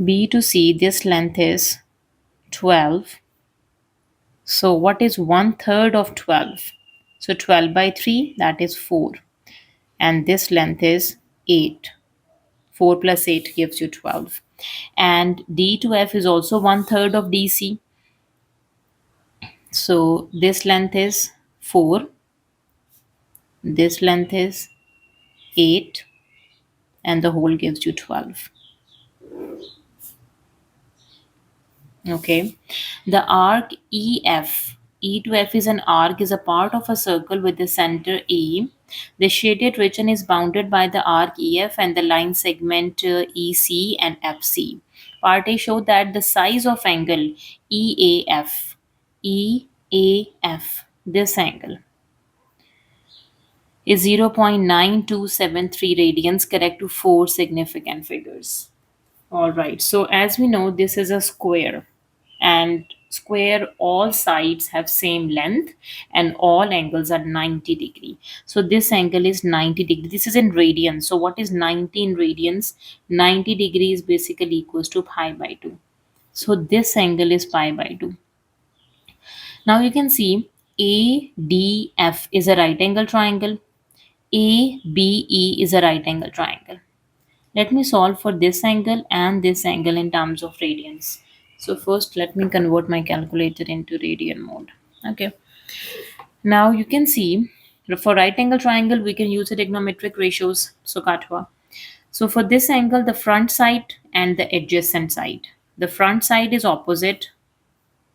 B to C, this length is 12. So what is one third of 12? So 12 by 3, that is 4. And this length is 8. 4 plus 8 gives you 12. And D to F is also one third of DC. So this length is 4. This length is 8. And the whole gives you 12. Okay. The arc EF, E to F is an arc, is a part of a circle with the center E. The shaded region is bounded by the arc EF and the line segment EC and FC. Part A showed that the size of angle EAF, EAF, this angle is 0.9273 radians, correct to four significant figures. All right, so as we know, this is a square, and square all sides have same length and all angles are 90 degree. So this angle is 90 degree. This is in radians. So what is 90 in radians? 90 degrees basically equals to pi by 2. So this angle is pi by 2. Now you can see ADF is a right angle triangle. ABE is a right angle triangle. Let me solve for this angle and this angle in terms of radians. So first let me convert my calculator into radian mode. Okay. Now you can see for right angle triangle we can use the trigonometric ratios. So Katwa. So for this angle, the front side and the adjacent side. The front side is opposite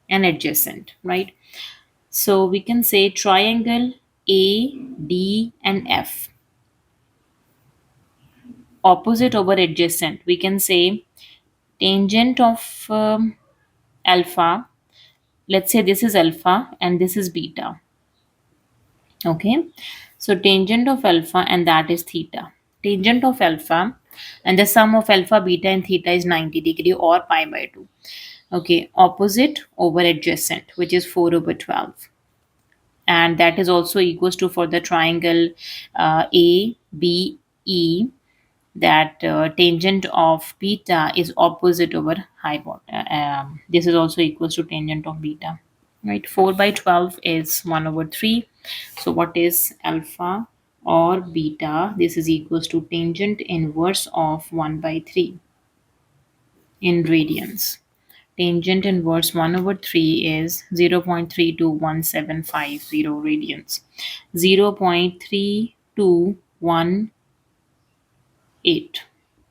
and adjacent, right? So we can say triangle A, D, and F. Opposite over adjacent. We can say tangent of alpha. Let's say this is alpha and this is beta. Okay. So tangent of alpha and that is theta. Tangent of alpha and the sum of alpha, beta, and theta is 90 degree or pi by 2. Okay. Opposite over adjacent, which is 4 over 12. And that is also equals to for the triangle ABE, that tangent of beta is opposite over hypotenuse. This is also equals to tangent of beta, right? 4 by 12 is 1 over 3. So what is alpha or beta? This is equals to tangent inverse of 1 by 3 in radians. Tangent inverse 1 over 3 is 0.321750 radians. 0.3218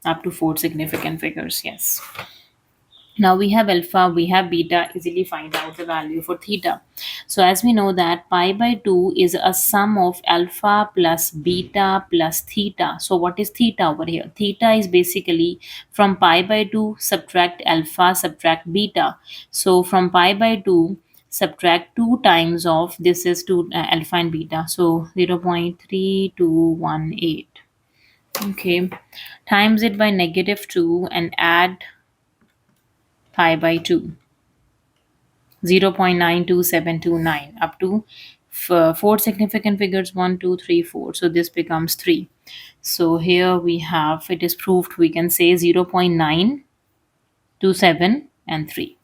up to four significant figures. Yes. Now we have alpha, we have beta, easily find out the value for theta. So as we know that pi by 2 is a sum of alpha plus beta plus theta. So what is theta over here? Theta is basically from pi by 2 subtract alpha subtract beta. So from pi by 2 subtract 2 times of this is 2 alpha and beta. So 0.3218. Okay, times it by negative 2 and add pi by 2, 0.92729 up to four significant figures 1, 2, 3, 4. So this becomes 3. So here we have it is proved, we can say 0.927 and 3.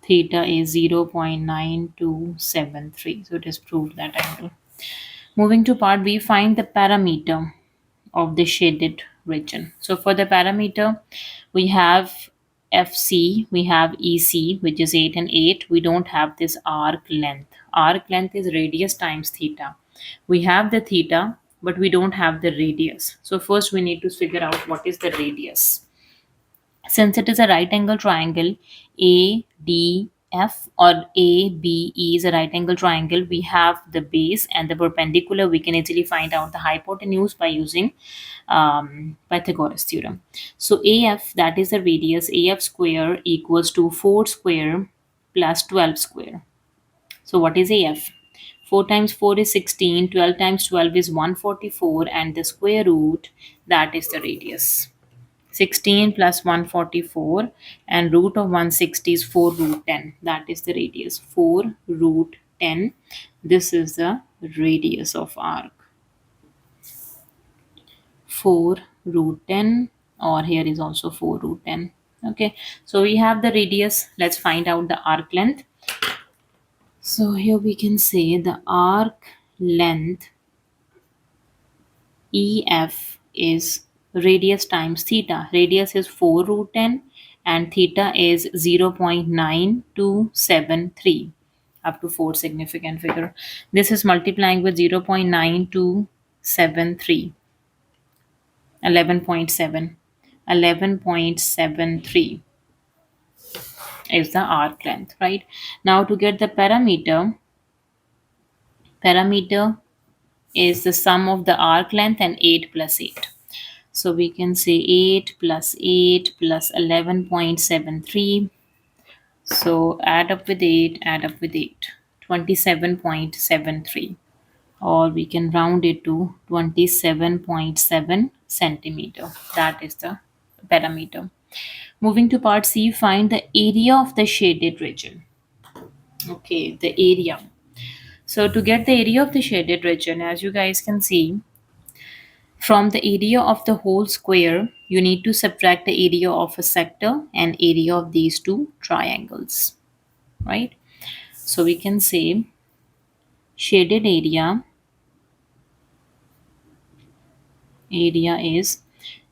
Theta is 0.9273. So it is proved that angle. Moving to part B, find the parameter of the shaded region. So for the parameter, we have FC, we have EC, which is 8 and 8. We don't have this arc length. Arc length is radius times theta. We have the theta, but we don't have the radius. So first we need to figure out what is the radius. Since it is a right angle triangle, ADE F or ABE is a right angle triangle, we have the base and the perpendicular. We can easily find out the hypotenuse by using Pythagoras theorem. So AF, that is the radius, AF square equals to 4 square plus 12 square. So what is AF? 4 times 4 is 16, 12 times 12 is 144, and the square root, that is the radius. 16 plus 144, and root of 160 is 4 root 10. That is the radius. 4 root 10. This is the radius of arc. 4 root 10, or here is also 4 root 10. Okay, so we have the radius. Let's find out the arc length. So here we can say the arc length EF is radius times theta. Radius is 4 root 10 and theta is 0.9273, up to 4 significant figure. This is multiplying with 0.9273, 11.7. 11.73 is the arc length, right? Now to get the parameter, parameter is the sum of the arc length and 8 plus 8. So we can say 8 plus 8 plus 11.73. So add up with 8, add up with 8. 27.73. Or we can round it to 27.7 centimeter. That is the parameter. Moving to part C, find the area of the shaded region. Okay, the area. So to get the area of the shaded region, as you guys can see, from the area of the whole square, you need to subtract the area of a sector and area of these two triangles, right? So we can say shaded area, area is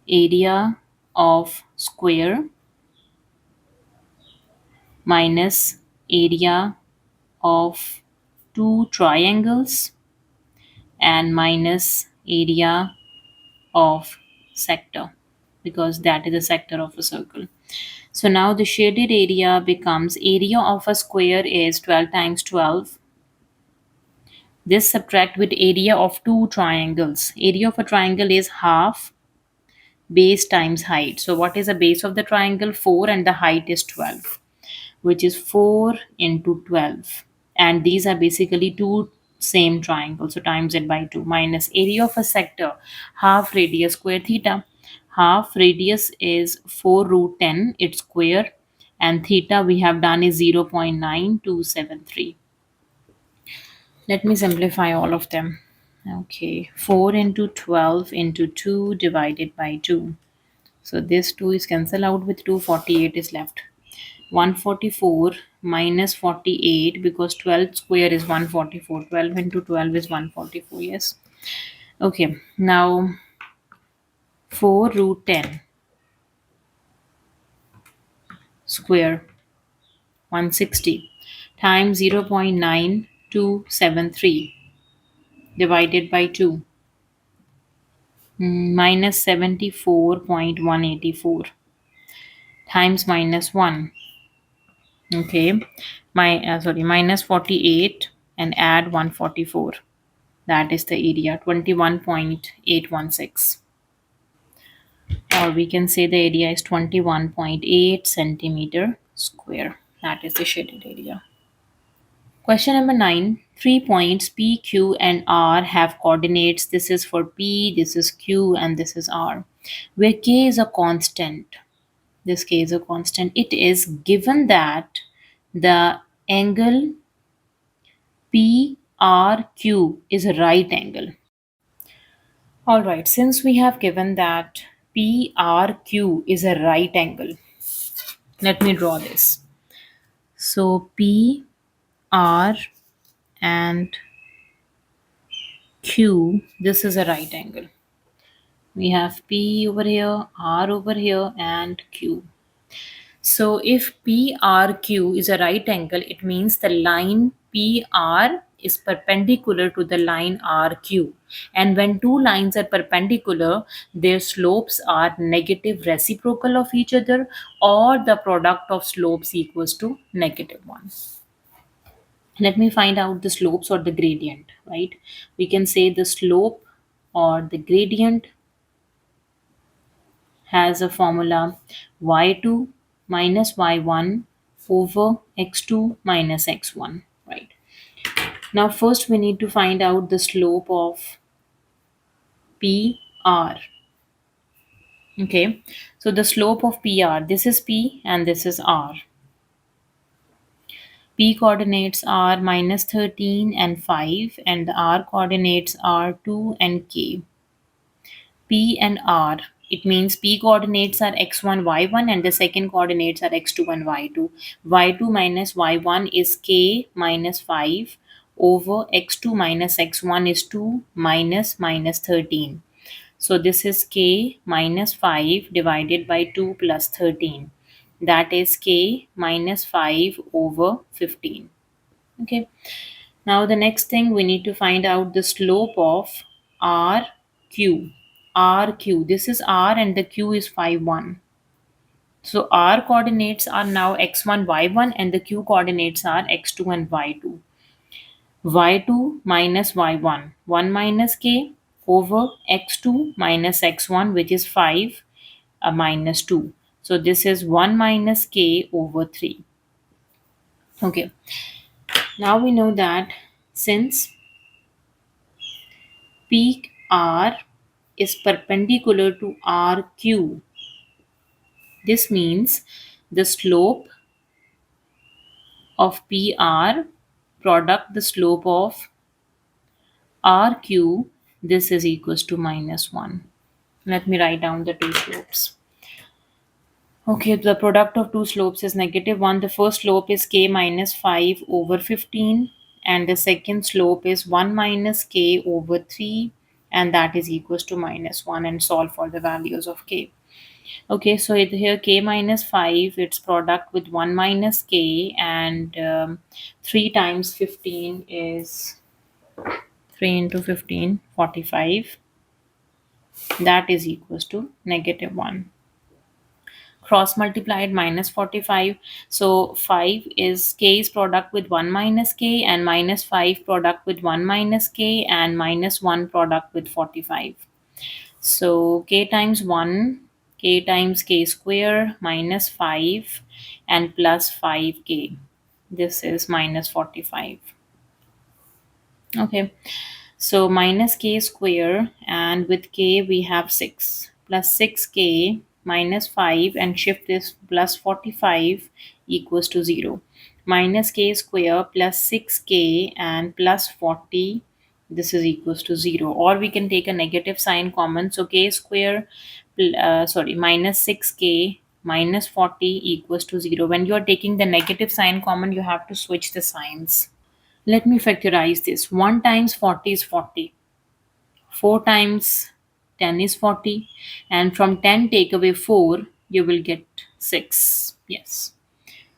area of square minus area of two triangles and minus area of sector, because that is the sector of a circle. So now the shaded area becomes area of a square is 12 times 12. This subtract with area of two triangles. Area of a triangle is half base times height. So what is the base of the triangle? 4, and the height is 12, which is 4 into 12. And these are basically two same triangles. So times it by 2 minus area of a sector, half radius square theta. Half radius is 4 root 10, its square, and theta we have done is 0.9273. Let me simplify all of them. Okay, 4 into 12 into 2 divided by 2. So this 2 is cancelled out with 2, 48 is left. 144 minus 48, because 12 square is 144. 12 into 12 is 144, yes. Okay, now 4 root 10 square, 160, times 0.9273 divided by 2, minus 74.184 times minus 1. Okay, minus 48 and add 144. That is the area, 21.816. Or we can say the area is 21.8 centimeter square. That is the shaded area. Question number 9. 3 points P, Q, and R have coordinates. This is for P, this is Q, and this is R. Where K is a constant. This K is a constant. It is given that the angle PRQ is a right angle. Alright, since we have given that PRQ is a right angle, let me draw this. So PR and Q, this is a right angle. We have P over here, R over here, and Q. So if PRQ is a right angle, it means the line PR is perpendicular to the line RQ. And when two lines are perpendicular, their slopes are negative reciprocal of each other, or the product of slopes equals to -1. Let me find out the slopes or the gradient, right? We can say the slope or the gradient has a formula y2 minus y1 over x2 minus x1, right? Now first we need to find out the slope of PR. Okay, so the slope of PR, this is P and this is R. P coordinates are -13 and 5, and the R coordinates are 2 and K. P and R, it means P coordinates are x1, y1, and the second coordinates are x2 and y2. Y2 minus y1 is K minus 5 over x2 minus x1 is 2 minus -13. So this is K minus 5 divided by 2 plus 13. That is K minus 5 over 15. Okay. Now the next thing we need to find out the slope of RQ. RQ. This is R and the Q is 5, 1. So R coordinates are now x1, y1 and the Q coordinates are x2 and y2. Y2 minus y1. 1 minus K over x2 minus x1, which is 5 minus 2. So this is 1 minus K over 3. Okay. Now we know that since peak R is perpendicular to RQ, this means the slope of PR product the slope of RQ, this is equals to -1. Let me write down the two slopes. Okay, the product of two slopes is -1. The first slope is K minus 5 over 15, and the second slope is 1 minus K over 3, and that is equals to -1, and solve for the values of K. Okay, so here K minus 5, its product with 1 minus K, and 3 times 15 is 3 into 15, 45. That is equals to -1. Cross multiplied -45. So 5 is K's product with 1 minus K, and -5 product with 1 minus K, and -1 product with 45. So K times 1, K times K square minus 5 and plus 5K. This is minus 45. Okay. So minus K square, and with K we have 6 plus 6K minus 5, and shift this plus 45 equals to 0. Minus K square plus 6K and plus 40, this is equals to 0, or we can take a negative sign common. So K square minus 6K minus 40 equals to 0. When you are taking the negative sign common, you have to switch the signs. Let me factorize this. 1 times 40 is 40. 4 times 10 is 40. And from 10 take away 4, you will get 6. Yes.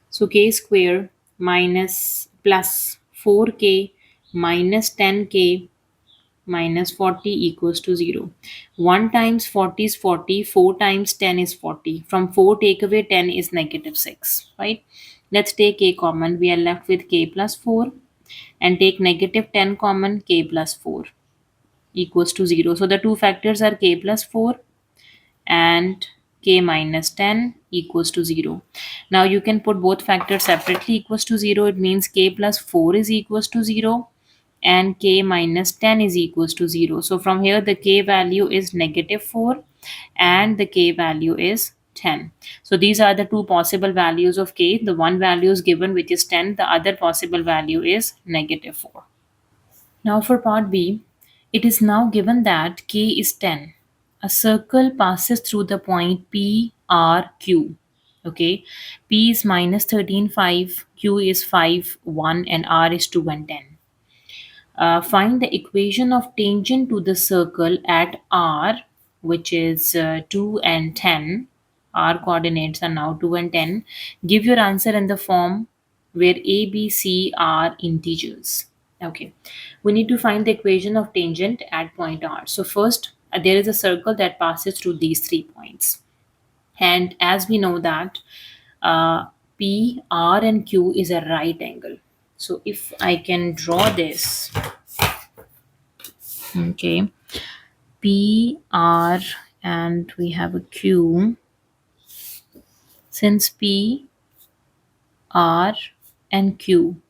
So k square minus plus 4k minus 10k minus 40 equals to 0. 1 times 40 is 40. 4 times 10 is 40. From 4 take away 10 is -6. Right? Let's take k common. We are left with k plus 4, and take -10 common, k plus 4 equals to 0. So the two factors are k plus 4 and k minus 10 equals to 0. Now you can put both factors separately equals to 0. It means k plus 4 is equals to 0 and k minus 10 is equals to 0. So from here the k value is -4 and the k value is 10. So these are the two possible values of k. The one value is given, which is 10. The other possible value is -4. Now for part B, it is now given that k is 10. A circle passes through the point P, R, Q. Okay, P is -13, 5, Q is 5, 1, and R is 2 and 10. Find the equation of tangent to the circle at R, which is 2 and 10. R coordinates are now 2 and 10. Give your answer in the form where A, B, C are integers. Okay, we need to find the equation of tangent at point R. So first, there is a circle that passes through these 3 points. And as we know that uh, P, R, and Q is a right angle. So if I can draw this, okay, P, R, and we have a Q. Since P, R, and Q,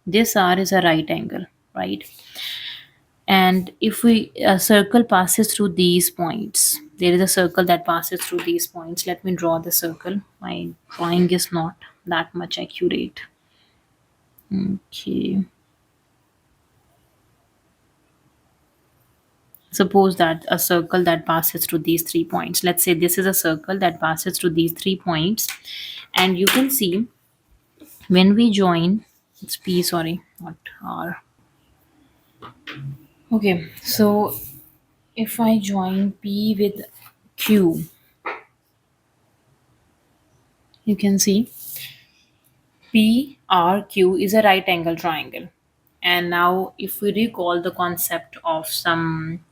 this R is a right angle, right? And if we a circle passes through these points, there is a circle that passes through these points. Let me draw the circle. My drawing is not that much accurate. Okay. Suppose that a circle that passes through these 3 points. Let's say this is a circle that passes through these 3 points. And you can see when we join, it's P, sorry, not R. Okay, so if I join P with Q, you can see PRQ is a right angle triangle. And now, if we recall the concept of some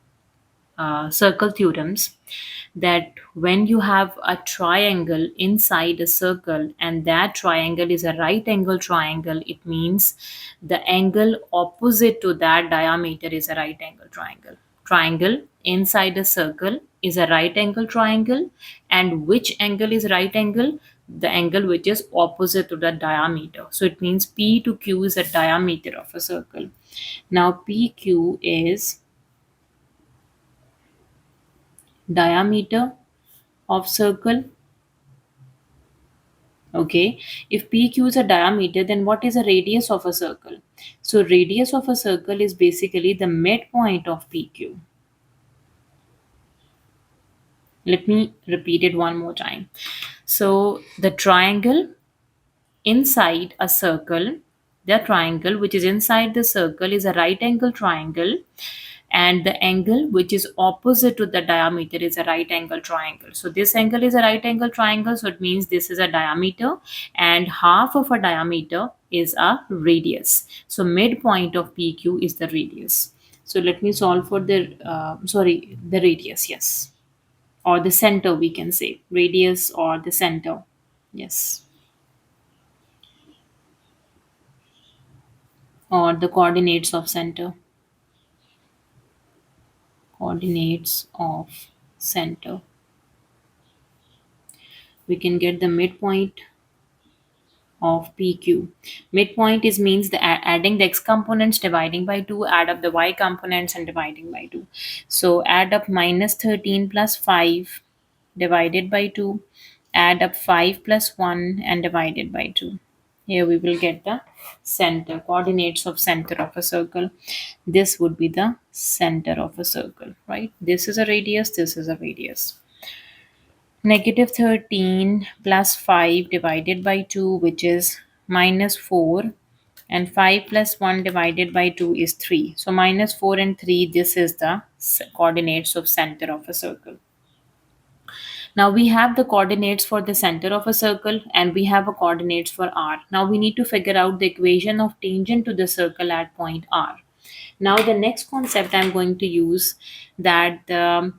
circle theorems, that when you have a triangle inside a circle and that triangle is a right angle triangle, it means the angle opposite to that diameter is a right angle triangle. Triangle inside a circle is a right angle triangle, and which angle is right angle? The angle which is opposite to the diameter. So it means P to Q is a diameter of a circle. Now PQ is diameter of circle. Okay, if PQ is a diameter, then what is a radius of a circle? So radius of a circle is basically the midpoint of PQ. Let me repeat it one more time. So the triangle inside a circle, the triangle which is inside the circle is a right angle triangle, and the angle which is opposite to the diameter is a right angle triangle. So this angle is a right angle triangle, so it means this is a diameter, and half of a diameter is a radius. So midpoint of PQ is the radius. So let me solve for the the radius, yes, or the center, we can say radius or the center, yes, or the coordinates of center, coordinates of center. We can get the midpoint of PQ. Midpoint is means the adding the x components, dividing by 2, add up the y components and dividing by 2. So add up minus 13 plus 5 divided by 2, add up 5 plus 1 and divided by 2. Here we will get the center, coordinates of center of a circle. This would be the center of a circle, right? This is a radius, this is a radius. Negative 13 plus 5 divided by 2, which is minus 4, and 5 plus 1 divided by 2 is 3. So minus 4 and 3, this is the coordinates of center of a circle. Now we have the coordinates for the center of a circle and we have a coordinates for R. Now we need to figure out the equation of tangent to the circle at point R. Now the next concept I'm going to use, that the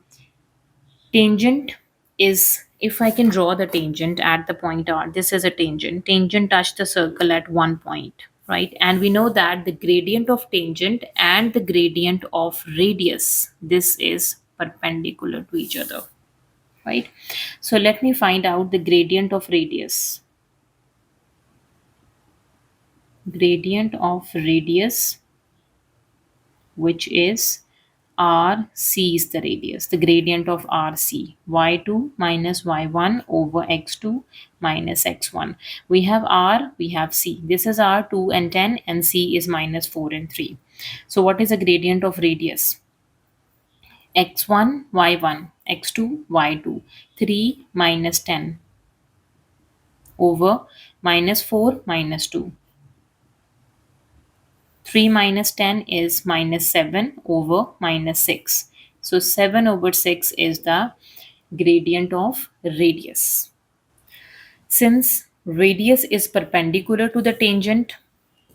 tangent is, if I can draw the tangent at the point R, this is a tangent. Tangent touch the circle at one point, right? And we know that the gradient of tangent and the gradient of radius, this is perpendicular to each other, right? So let me find out the gradient of radius. Gradient of radius, which is RC is the radius, the gradient of RC, y2 minus y1 over x2 minus x1. We have R, we have C. This is R 2 and 10, and C is minus 4 and 3. So what is the gradient of radius? x1, y1, x2, y2, 3 minus 10 over minus 4 minus 2. 3 minus 10 is minus 7 over minus 6. So 7 over 6 is the gradient of radius. Since radius is perpendicular to the tangent,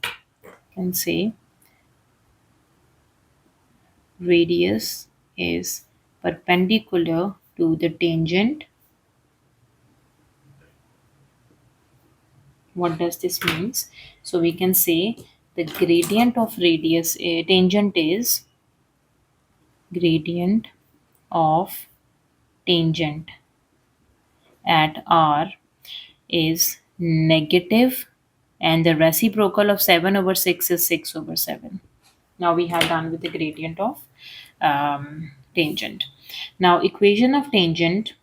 you can say radius is perpendicular to the tangent. What does this means? So we can say the gradient of radius, tangent is gradient of tangent at r is negative, and the reciprocal of 7 over 6 is 6 over 7. Now we have done with the gradient of tangent. Now equation of tangent,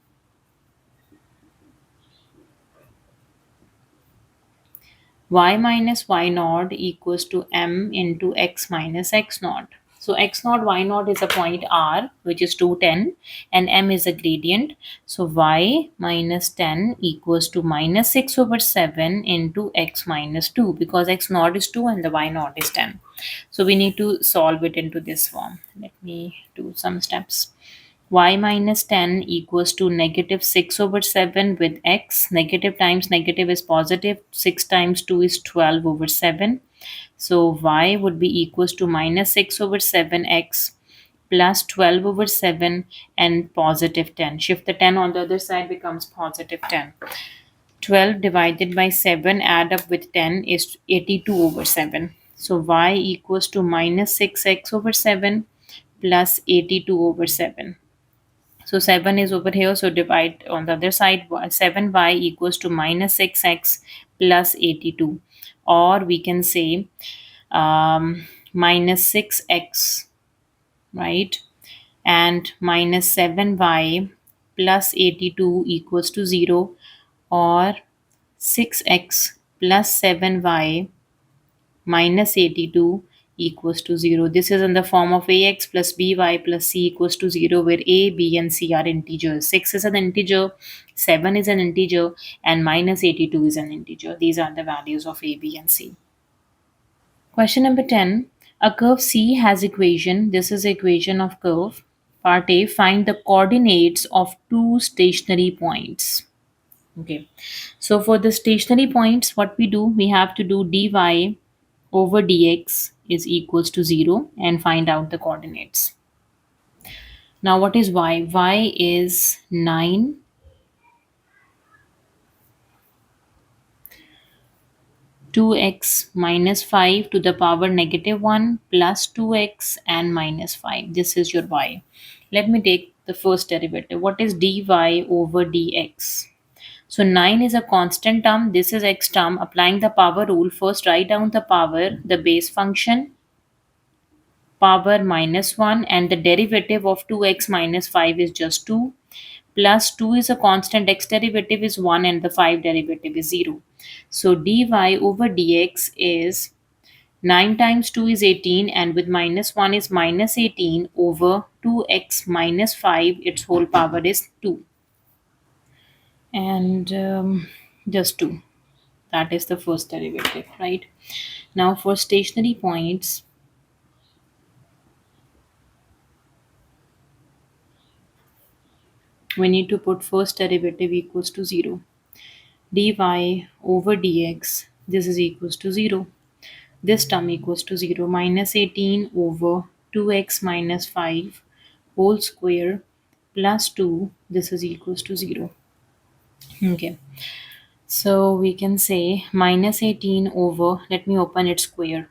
y minus y naught equals to m into x minus x naught. So x naught, y naught is a point r, which is 210, and m is a gradient. So y minus 10 equals to minus 6 over 7 into x minus 2, because x naught is 2 and the y naught is 10. So we need to solve it into this form. Let me do some steps. Y minus 10 equals to negative 6 over 7 with x. Negative times negative is positive. 6 times 2 is 12 over 7. So y would be equals to minus 6 over 7x plus 12 over 7 and positive 10. Shift the 10 on the other side, becomes positive 10. 12 divided by 7 add up with 10 is 82 over 7. So y equals to minus 6x over 7 plus 82 over 7. So 7 is over here, so divide on the other side. 7y equals to minus 6x plus 82. Or we can say minus 6x, right? And minus 7y plus 82 equals to 0. Or 6x plus 7y minus 82 equals to 0. This is in the form of ax plus by plus c equals to 0, where a, b, and c are integers. 6 is an integer, 7 is an integer, and minus 82 is an integer. These are the values of a, b, and c. Question number 10. A curve C has equation. This is equation of curve. Part A, find the coordinates of two stationary points. Okay. So for the stationary points, what we do, we have to do dy over dx is equals to 0 and find out the coordinates. Now what is y? Y is 9 2x minus 5 to the power negative 1 plus 2x and minus 5. This is your y. Let me take the first derivative. What is dy over dx? So 9 is a constant term. This is x term. Applying the power rule, first write down the power, the base function, power minus 1, and the derivative of 2x minus 5 is just 2, plus 2 is a constant, x derivative is 1, and the 5 derivative is 0. So dy over dx is 9 times 2 is 18, and with minus 1 is minus 18 over 2x minus 5, its whole power is 2. And just 2. That is the first derivative, right? Now for stationary points, we need to put first derivative equals to 0. Dy over dx, this is equals to 0. This term equals to 0. Minus 18 over 2x minus 5 whole square plus 2, this is equals to 0. Okay. So we can say minus 18 over, let me open it square,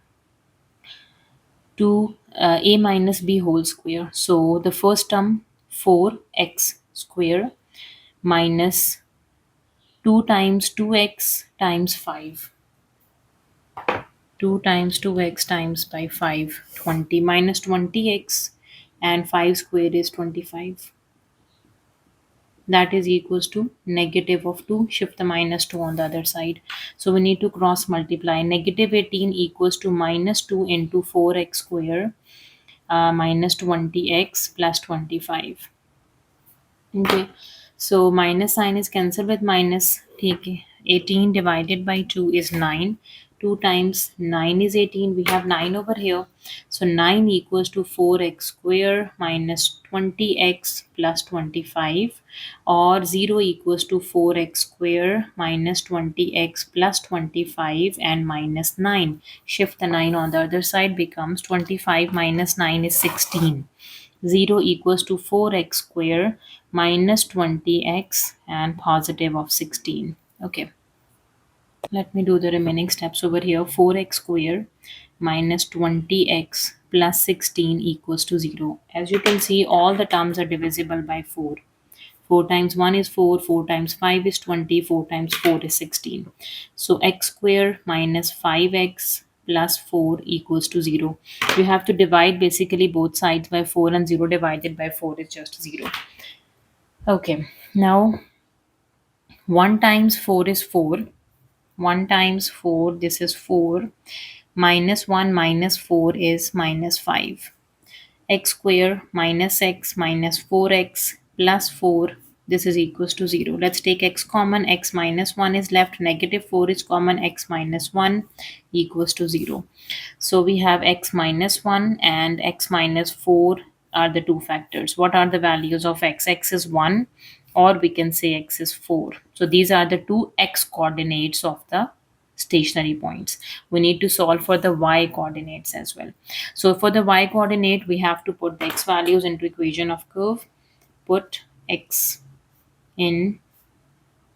2 a minus b whole square. So the first term 4x square minus 2 times 2x times 5. 2 times 2x times by 5, 20 minus 20x, and 5 square is 25. That is equals to negative of 2. Shift the minus 2 on the other side. So we need to cross multiply. Negative 18 equals to minus 2 into 4x square minus 20x plus 25. Okay. So minus sign is cancelled with minus. Okay. 18 divided by 2 is 9. 2 times 9 is 18. We have 9 over here. So 9 equals to 4x square minus 20x plus 25, or 0 equals to 4x square minus 20x plus 25 and minus 9. Shift the 9 on the other side, becomes 25 minus 9 is 16. 0 equals to 4x square minus 20x and positive of 16. Okay, let me do the remaining steps over here. 4x square minus 20x plus 16 equals to 0. As you can see, all the terms are divisible by 4. 4 times 1 is 4, 4 times 5 is 20, 4 times 4 is 16. So x square minus 5x plus 4 equals to 0. You have to divide basically both sides by 4, and 0 divided by 4 is just 0. Okay, now 1 times 4 is 4. 1 times 4, this is 4. Minus 1 minus 4 is minus 5. X square minus x minus 4x plus 4, this is equals to 0. Let's take x common. X minus 1 is left, negative 4 is common, x minus 1 equals to 0. So we have x minus 1 and x minus 4 are the two factors. What are the values of x? X is 1, or we can say x is 4. So these are the two x coordinates of the stationary points. We need to solve for the y coordinates as well. So for the y coordinate, we have to put the x values into equation of curve. Put x in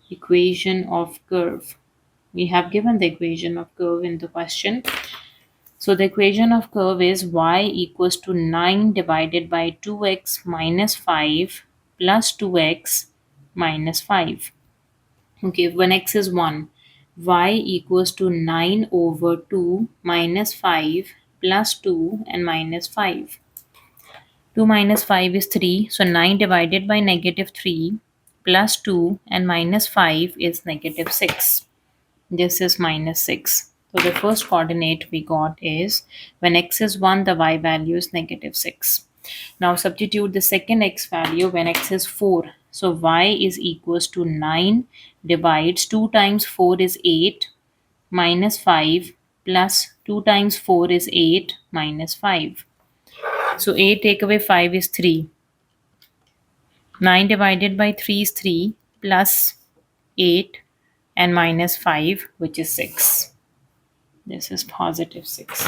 equation of curve. We have given the equation of curve in the question. So the equation of curve is y equals to 9 divided by 2x minus 5 plus 2x minus 5. Okay, when x is 1, y equals to 9 over 2 minus 5 plus 2 and minus 5. 2 minus 5 is 3. So 9 divided by negative 3 plus 2 and minus 5 is negative 6. This is minus 6. So the first coordinate we got is when x is 1, the y value is negative 6. Now substitute the second x value when x is 4. So y is equals to 9 divides 2 times 4 is 8 minus 5 plus 2 times 4 is 8 minus 5. So 8 take away 5 is 3. 9 divided by 3 is 3 plus 8 and minus 5, which is 6. This is positive 6.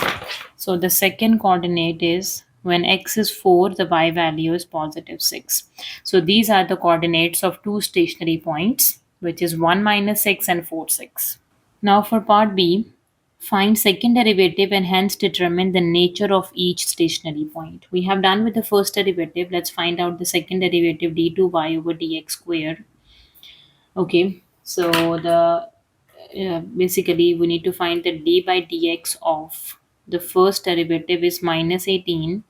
So the second coordinate is when x is 4, the y value is positive 6. So these are the coordinates of two stationary points, which is 1 minus 6 and 4 6. Now for part B, find second derivative and hence determine the nature of each stationary point. We have done with the first derivative. Let's find out the second derivative, d2y over dx square. Okay, so the basically we need to find the d by dx of the first derivative is minus 18,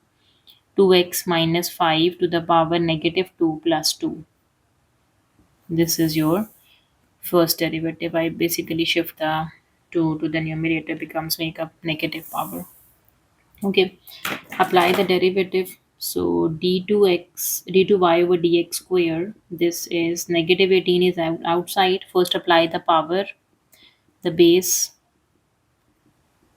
2x minus 5 to the power negative 2 plus 2. This is your first derivative. I basically shift the 2 to the numerator, becomes make up negative power. Okay, apply the derivative. So d2y over dx square, this is negative 18 is outside. First apply the power, the base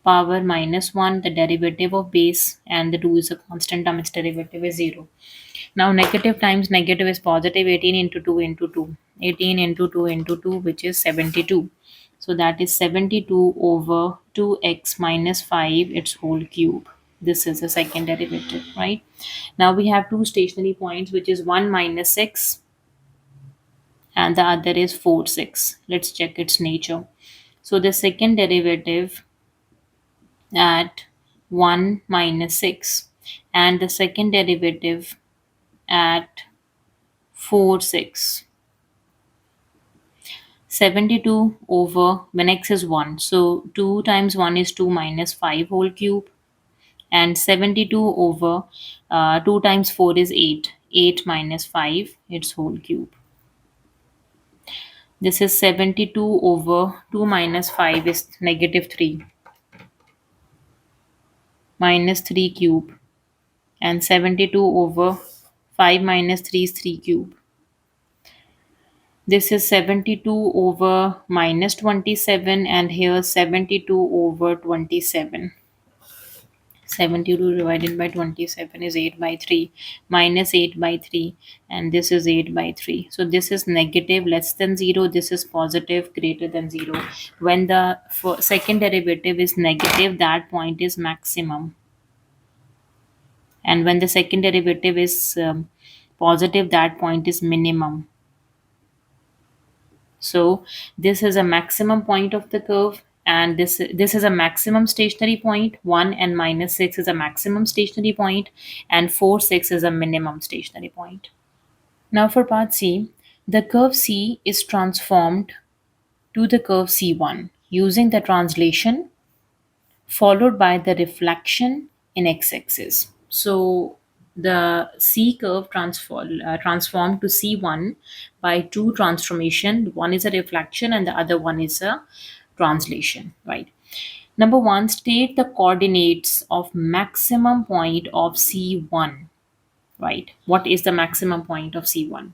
power minus 1, the derivative of base, and the 2 is a constant term, its derivative is 0. Now negative times negative is positive, 18 into 2 into 2. 18 into 2 into 2, which is 72. So that is 72 over 2x minus 5, its whole cube. This is the second derivative, right? Now we have two stationary points, which is 1 minus 6 and the other is 4 6. Let's check its nature. So the second derivative at 1 minus 6 and the second derivative at 4 6. 72 over when x is 1. So 2 times 1 is 2 minus 5 whole cube, and 72 over 2 times 4 is 8. 8 minus 5 its whole cube. This is 72 over 2 minus 5 is negative 3 minus 3 cube, and 72 over 5 minus 3 is 3 cube. This is 72 over minus 27, and here 72 over 27. 72 divided by 27 is 8 by 3, minus 8 by 3, and this is 8 by 3. So this is negative less than 0, this is positive greater than 0. When the second derivative is negative, that point is maximum. And when the second derivative is positive, that point is minimum. So this is a maximum point of the curve, and this is a maximum stationary point. 1 and minus 6 is a maximum stationary point, and 4 6 is a minimum stationary point. Now for part C, the curve C is transformed to the curve C1 using the translation followed by the reflection in x-axis. So the C curve transformed to C1 by two transformation. One is a reflection and the other one is a translation, right? Number one, state the coordinates of maximum point of C1, right? What is the maximum point of C1?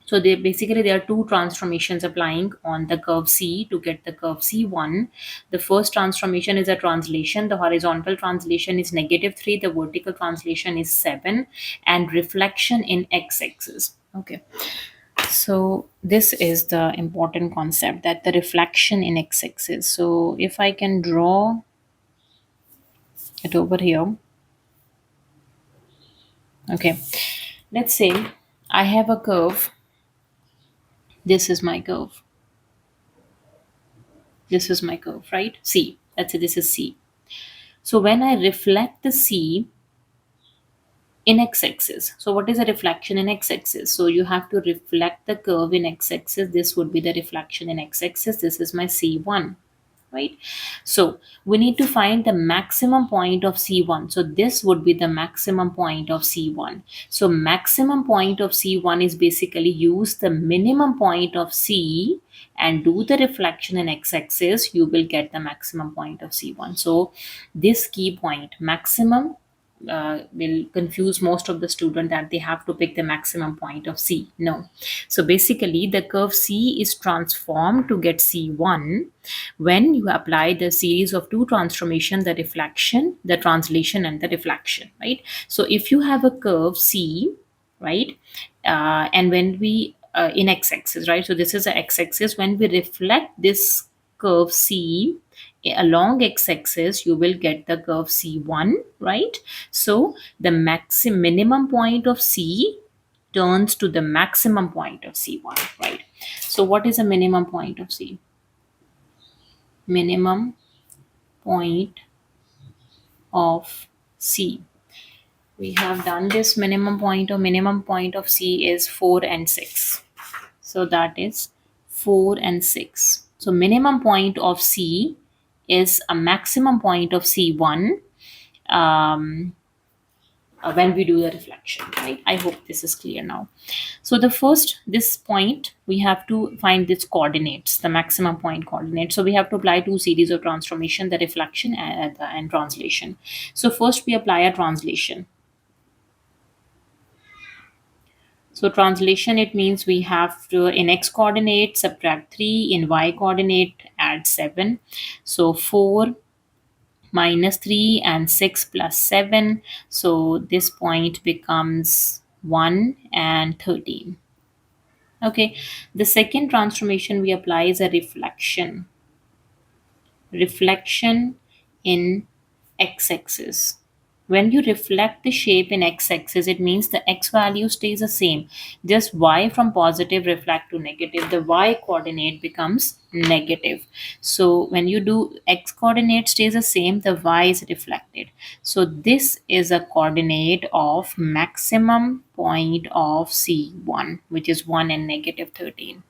So there are two transformations applying on the curve C to get the curve C1. The first transformation is a translation. The horizontal translation is -3, the vertical translation is 7, and reflection in x-axis. Okay. So this is the important concept, that the reflection in x-axis. So if I can draw it over here. Okay. Let's say I have a curve. This is my curve. This is my curve, right? C. Let's say this is C. So when I reflect the C in x-axis, so what is a reflection in x-axis? So you have to reflect the curve in x-axis. This would be the reflection in x-axis. This is my C1, right? So we need to find the maximum point of C1. So this would be the maximum point of C1. So maximum point of C1 is basically use the minimum point of C and do the reflection in x-axis, you will get the maximum point of C1. So this key point, maximum, will confuse most of the student that they have to pick the maximum point of C. No. So basically the curve C is transformed to get C1 when you apply the series of two transformation, the reflection, the translation, and the reflection, right? So if you have a curve C, right, and when we in x-axis, right, so this is a x-axis, when we reflect this curve C along x-axis, you will get the curve C1, right? So the minimum point of C turns to the maximum point of C1, right? So what is a minimum point of C? Minimum point of C. We have done this. Minimum point of C is 4 and 6. So that is 4 and 6. So minimum point of C is a maximum point of C1 um, when we do the reflection, right? I hope this is clear now. So the first, this point, we have to find its coordinates, the maximum point coordinates. So we have to apply two series of transformation, the reflection and translation. So first we apply a translation. So translation, it means we have to, in x coordinate, subtract 3, in y coordinate, add 7. So 4 minus 3 and 6 plus 7. So this point becomes 1 and 13. Okay, the second transformation we apply is a reflection. Reflection in x-axis. When you reflect the shape in x-axis, it means the x value stays the same. Just y from positive reflect to negative. The y coordinate becomes negative. So when you do x coordinate stays the same, the y is reflected. So this is a coordinate of maximum point of C1, which is 1 and -13.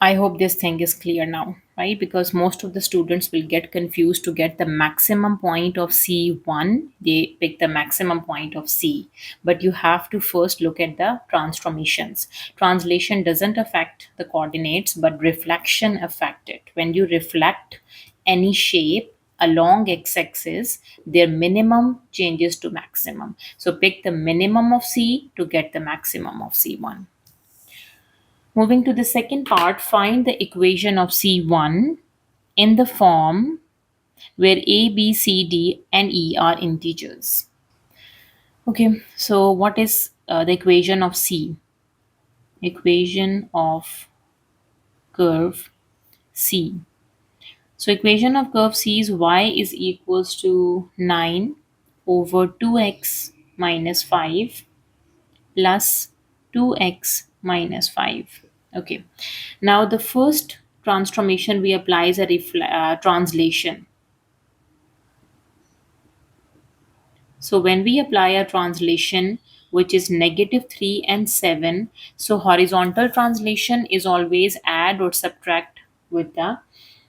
I hope this thing is clear now, right? Because most of the students will get confused to get the maximum point of C1. They pick the maximum point of C. But you have to first look at the transformations. Translation doesn't affect the coordinates, but reflection affect it. When you reflect any shape along x-axis, their minimum changes to maximum. So pick the minimum of C to get the maximum of C1. Moving to the second part, find the equation of C1 in the form where A, B, C, D, and E are integers. Okay, so what is the equation of C? Equation of curve C. So equation of curve C is y is equals to 9 over 2x minus 5 plus 2x minus 5. Okay. Now the first transformation we apply is a translation. So when we apply a translation which is negative 3 and 7, so horizontal translation is always add or subtract with the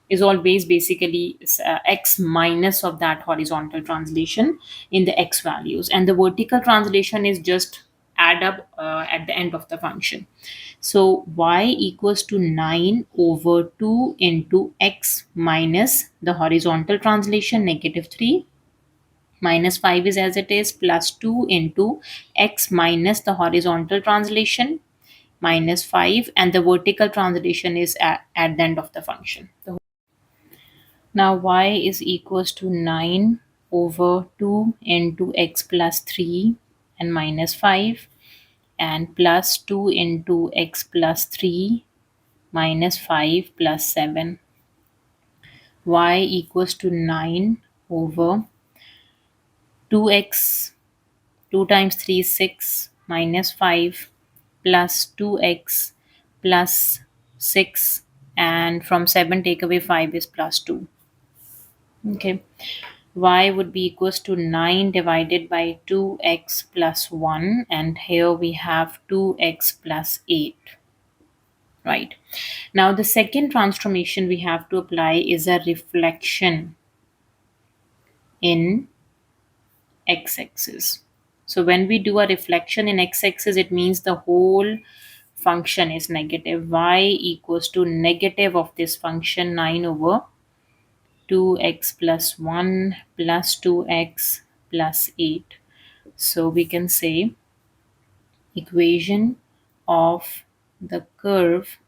is always basically x minus of that horizontal translation in the x values, and the vertical translation is just add up at the end of the function. So y equals to 9 over 2 into x minus the horizontal translation negative 3 minus 5 is as it is plus 2 into x minus the horizontal translation minus 5, and the vertical translation is at the end of the function. Now y is equals to 9 over 2 into x plus 3 and minus 5, and plus 2 into x plus 3 minus 5 plus 7. Y equals to 9 over 2x, 2 times 3 is 6, minus 5 plus 2x plus 6, and from 7 take away 5 is plus 2. Okay. Y would be equals to 9 divided by 2x plus 1, and here we have 2x plus 8. Right. Now the second transformation we have to apply is a reflection in x-axis. So when we do a reflection in x-axis, it means the whole function is negative. Y equals to negative of this function 9 over 2x plus 1 plus 2x plus 8. So we can say equation of the curve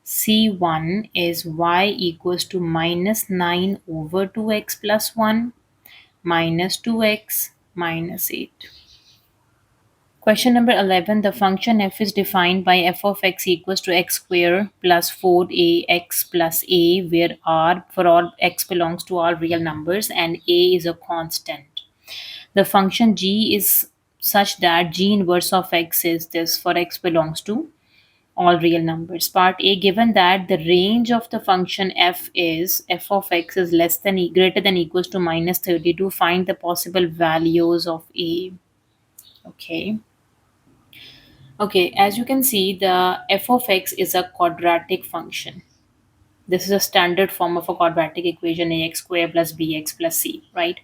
C1 is y equals to minus 9 over 2x plus 1 minus 2x minus 8. Question number 11. The function f is defined by f of x equals to x square plus 4ax plus a, where r for all x belongs to all real numbers and a is a constant. The function g is such that g inverse of x is this for x belongs to all real numbers. Part A, given that the range of the function f is f of x is less than greater than equals to minus 32, find the possible values of a. Okay. Okay, as you can see, the f of x is a quadratic function. This is a standard form of a quadratic equation, ax square plus bx plus c, right?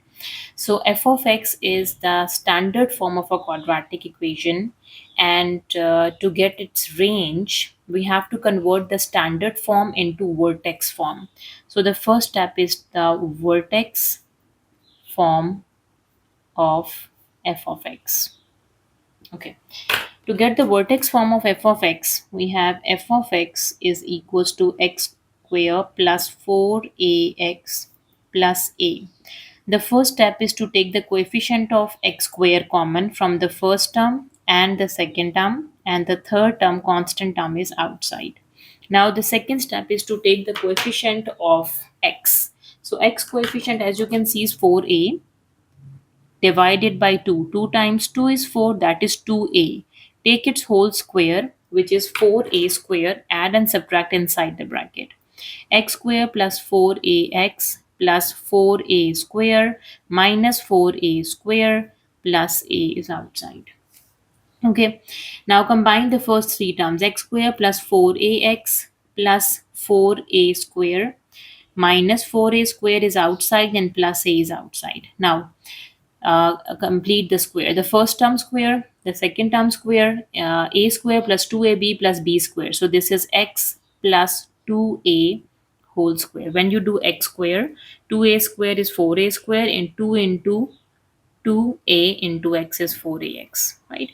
So f of x is the standard form of a quadratic equation, and to get its range, we have to convert the standard form into vertex form. So the first step is the vertex form of f of x. Okay. To get the vertex form of f of x, we have f of x is equals to x square plus 4ax plus a. The first step is to take the coefficient of x square common from the first term and the second term, and the third term constant term is outside. Now the second step is to take the coefficient of x. So x coefficient, as you can see, is 4a divided by 2. 2 times 2 is 4, that is 2a. Take its whole square, which is 4a square, add and subtract inside the bracket. X square plus 4ax plus 4a square minus 4a square plus a is outside. Okay, now combine the first three terms. X square plus 4ax plus 4a square minus 4a square is outside and plus a is outside. Now complete the square. The first term square, the second term square, a square plus 2ab plus b square. So this is x plus 2a whole square. When you do x square, 2a square is 4a square, and 2 into 2a into x is 4ax, right?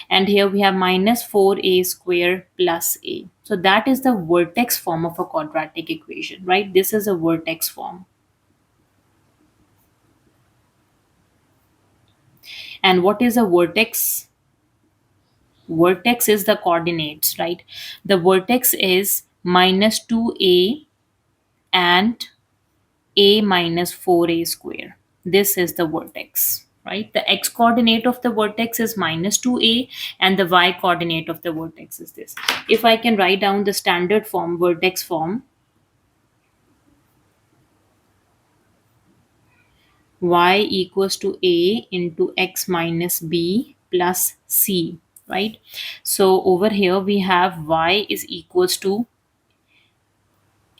And here we have minus 4a square plus a. So that is the vertex form of a quadratic equation, right? This is a vertex form. And what is a vertex? Vertex is the coordinates, right? The vertex is minus 2a and a minus 4a square. This is the vertex, right? The x coordinate of the vertex is minus 2a and the y coordinate of the vertex is this. If I can write down the standard form, vertex form, y equals to a into x minus b plus c, right? So over here we have y is equals to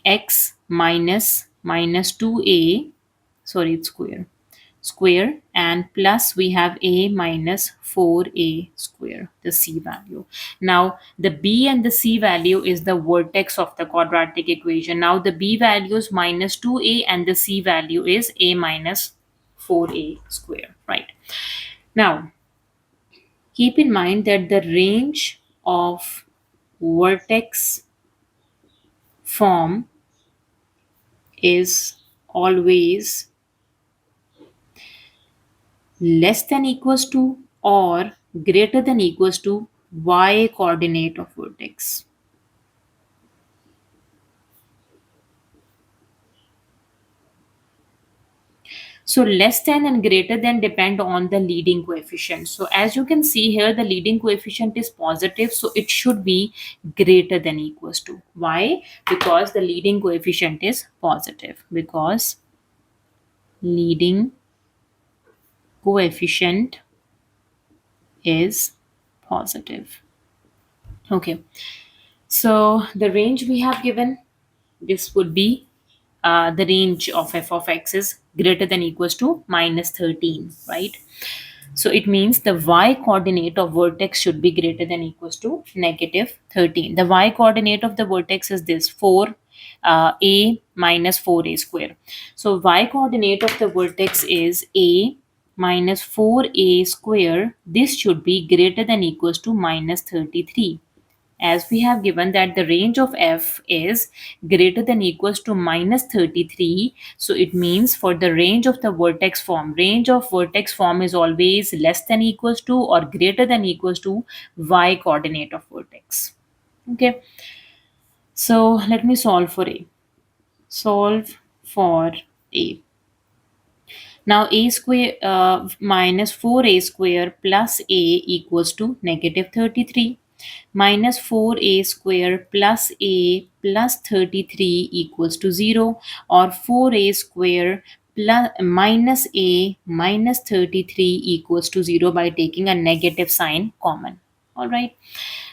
x minus 2a, sorry, it's square, and plus we have a minus 4a square, the c value. Now the b and the c value is the vertex of the quadratic equation. Now the b value is minus 2a and the c value is a minus 4a square, right? Now keep in mind that the range of vertex form is always less than equals to or greater than equals to y coordinate of vertex. So less than and greater than depend on the leading coefficient. So as you can see here, the leading coefficient is positive, so it should be greater than equals to. Why? Because the leading coefficient is positive. Because leading coefficient is positive. Okay. So the range we have given, this would be the range of f of x is greater than equals to minus 13, right? So it means the y coordinate of vertex should be greater than equals to negative 13. The y coordinate of the vertex is this 4 a minus 4a square. So y coordinate of the vertex is a minus 4a square. This should be greater than equals to minus 33, as we have given that the range of f is greater than equals to minus 33. So it means for the range of vertex form is always less than equals to or greater than equals to y coordinate of vertex. Okay, so let me solve for a. Solve for a. Now a square minus 4a square plus a equals to negative 33. Minus 4a square plus a plus 33 equals to 0, or 4a square plus minus a minus 33 equals to 0 by taking a negative sign common. All right.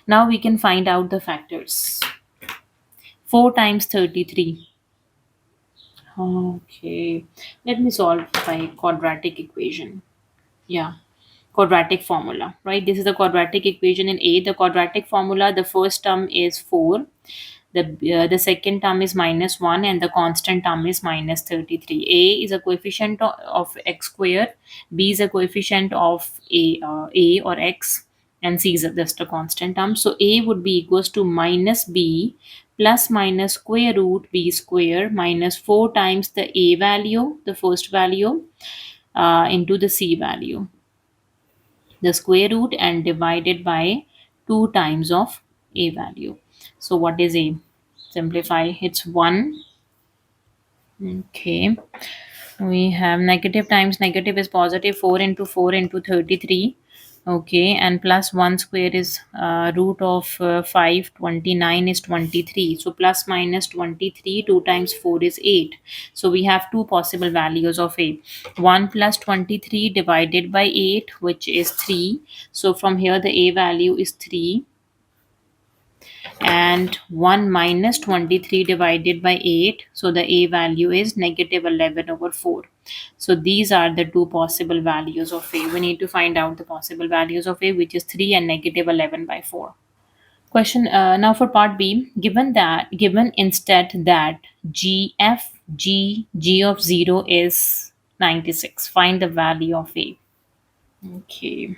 Now we can find out the factors. 4 times 33. Okay. Let me solve by quadratic equation. Yeah, quadratic formula, right? This is the quadratic equation in a. The quadratic formula, the first term is 4, the second term is minus 1, and the constant term is minus 33. A is a coefficient of x square, b is a coefficient of a or x, and c is just a constant term. So a would be equals to minus b plus minus square root b square minus 4 times the a value, the first value, into the c value, the square root, and divided by 2 times of a value. So what is a? Simplify, it's 1. Okay, we have negative times negative is positive, 4 into 4 into 33. Okay, and plus 1 square is root of 5, 29 is 23. So plus minus 23, 2 times 4 is 8. So we have two possible values of a. 1 plus 23 divided by 8, which is 3. So from here the a value is 3, and 1 minus 23 divided by 8, so the a value is negative 11 over 4. So these are the two possible values of a. We need to find out the possible values of a, which is 3 and negative 11 by 4. Question now for part b. Given instead that g of 0 is 96, find the value of a. Okay,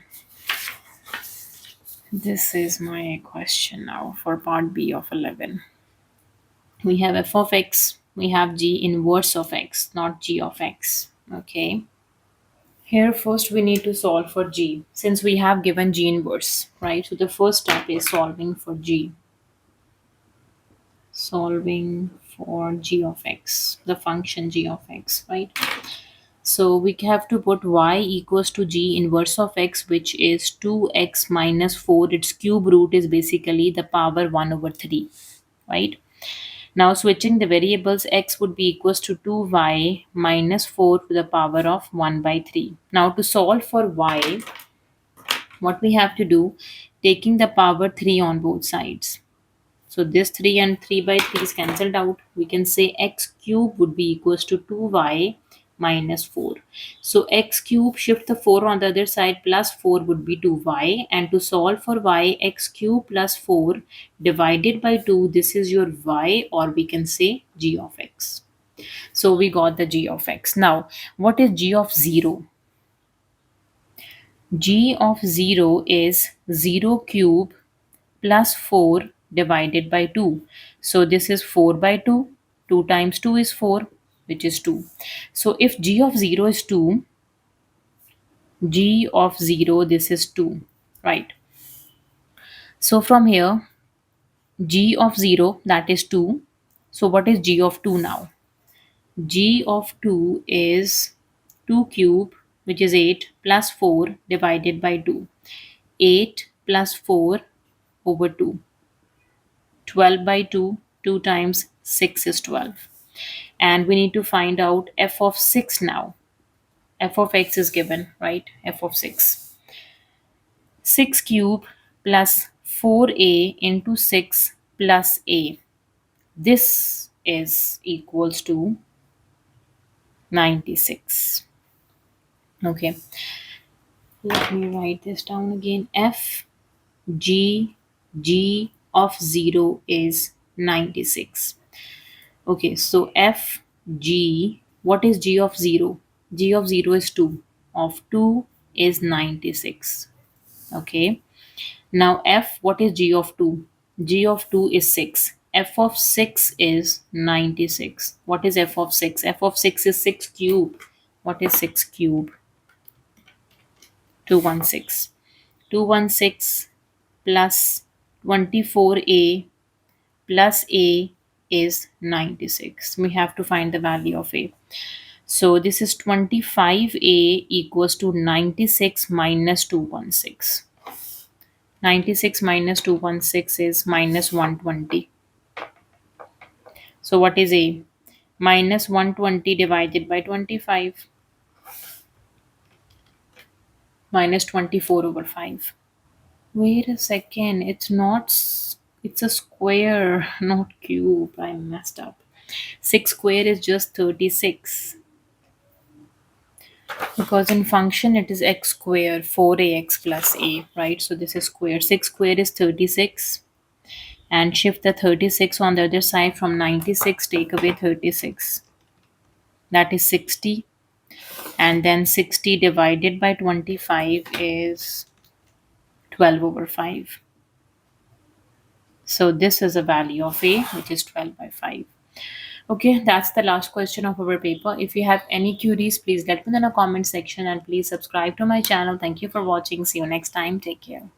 this is my question now for part B of 11. We have f of x, we have g inverse of x, not g of x. Okay. Here first we need to solve for g since we have given g inverse, right? So the first step is solving for g. Solving for g of x, the function g of x, right? So we have to put y equals to g inverse of x, which is 2x minus 4. Its cube root is basically the power 1 over 3, right? Now switching the variables, x would be equals to 2y minus 4 to the power of 1 by 3. Now to solve for y, what we have to do, taking the power 3 on both sides. So this 3 and 3 by 3 is cancelled out. We can say x cube would be equals to 2y minus 4. So x cube, shift the 4 on the other side, plus 4 would be 2y. And to solve for y, x cube plus 4 divided by 2, this is your y, or we can say g of x. So we got the g of x. Now, what is g of 0? G of 0 is 0 cube plus 4 divided by 2. So this is 4 by 2. 2 times 2 is 4, which is 2. So if g of 0 is 2, g of 0, this is 2, right? So from here, g of 0, that is 2. So what is g of 2 now? G of 2 is 2 cube, which is 8, plus 4 divided by 2. 8 plus 4 over 2. 12 by 2, 2 times 6 is 12. And we need to find out f of 6 now. F of x is given, right? F of 6. 6 cube plus 4a into 6 plus a. This is equals to 96. Okay. Let me write this down again. F G G of 0 is 96. Okay, so f g, what is g of 0? G of 0 is 2. Of 2 is 96. Okay, now f, what is g of 2? G of 2 is 6. F of 6 is 96. What is f of 6? F of 6 is 6 cube. What is 6 cube? 216. 216 plus 24a plus a is 96. We have to find the value of a. So this is 25a equals to 96 minus 216. 96 minus 216 is minus 120. So what is a? Minus 120 divided by 25. Minus 24 over 5. Wait a second. It's a square, not cube. I messed up. 6 square is just 36. Because in function it is x square 4ax plus a, right? So this is square. 6 square is 36. And shift the 36 on the other side. From 96 take away 36. That is 60. And then 60 divided by 25 is 12 over 5. So this is a value of a, which is 12 by 5. Okay, that's the last question of our paper. If you have any queries, please let me know in the comment section, and please subscribe to my channel. Thank you for watching. See you next time. Take care.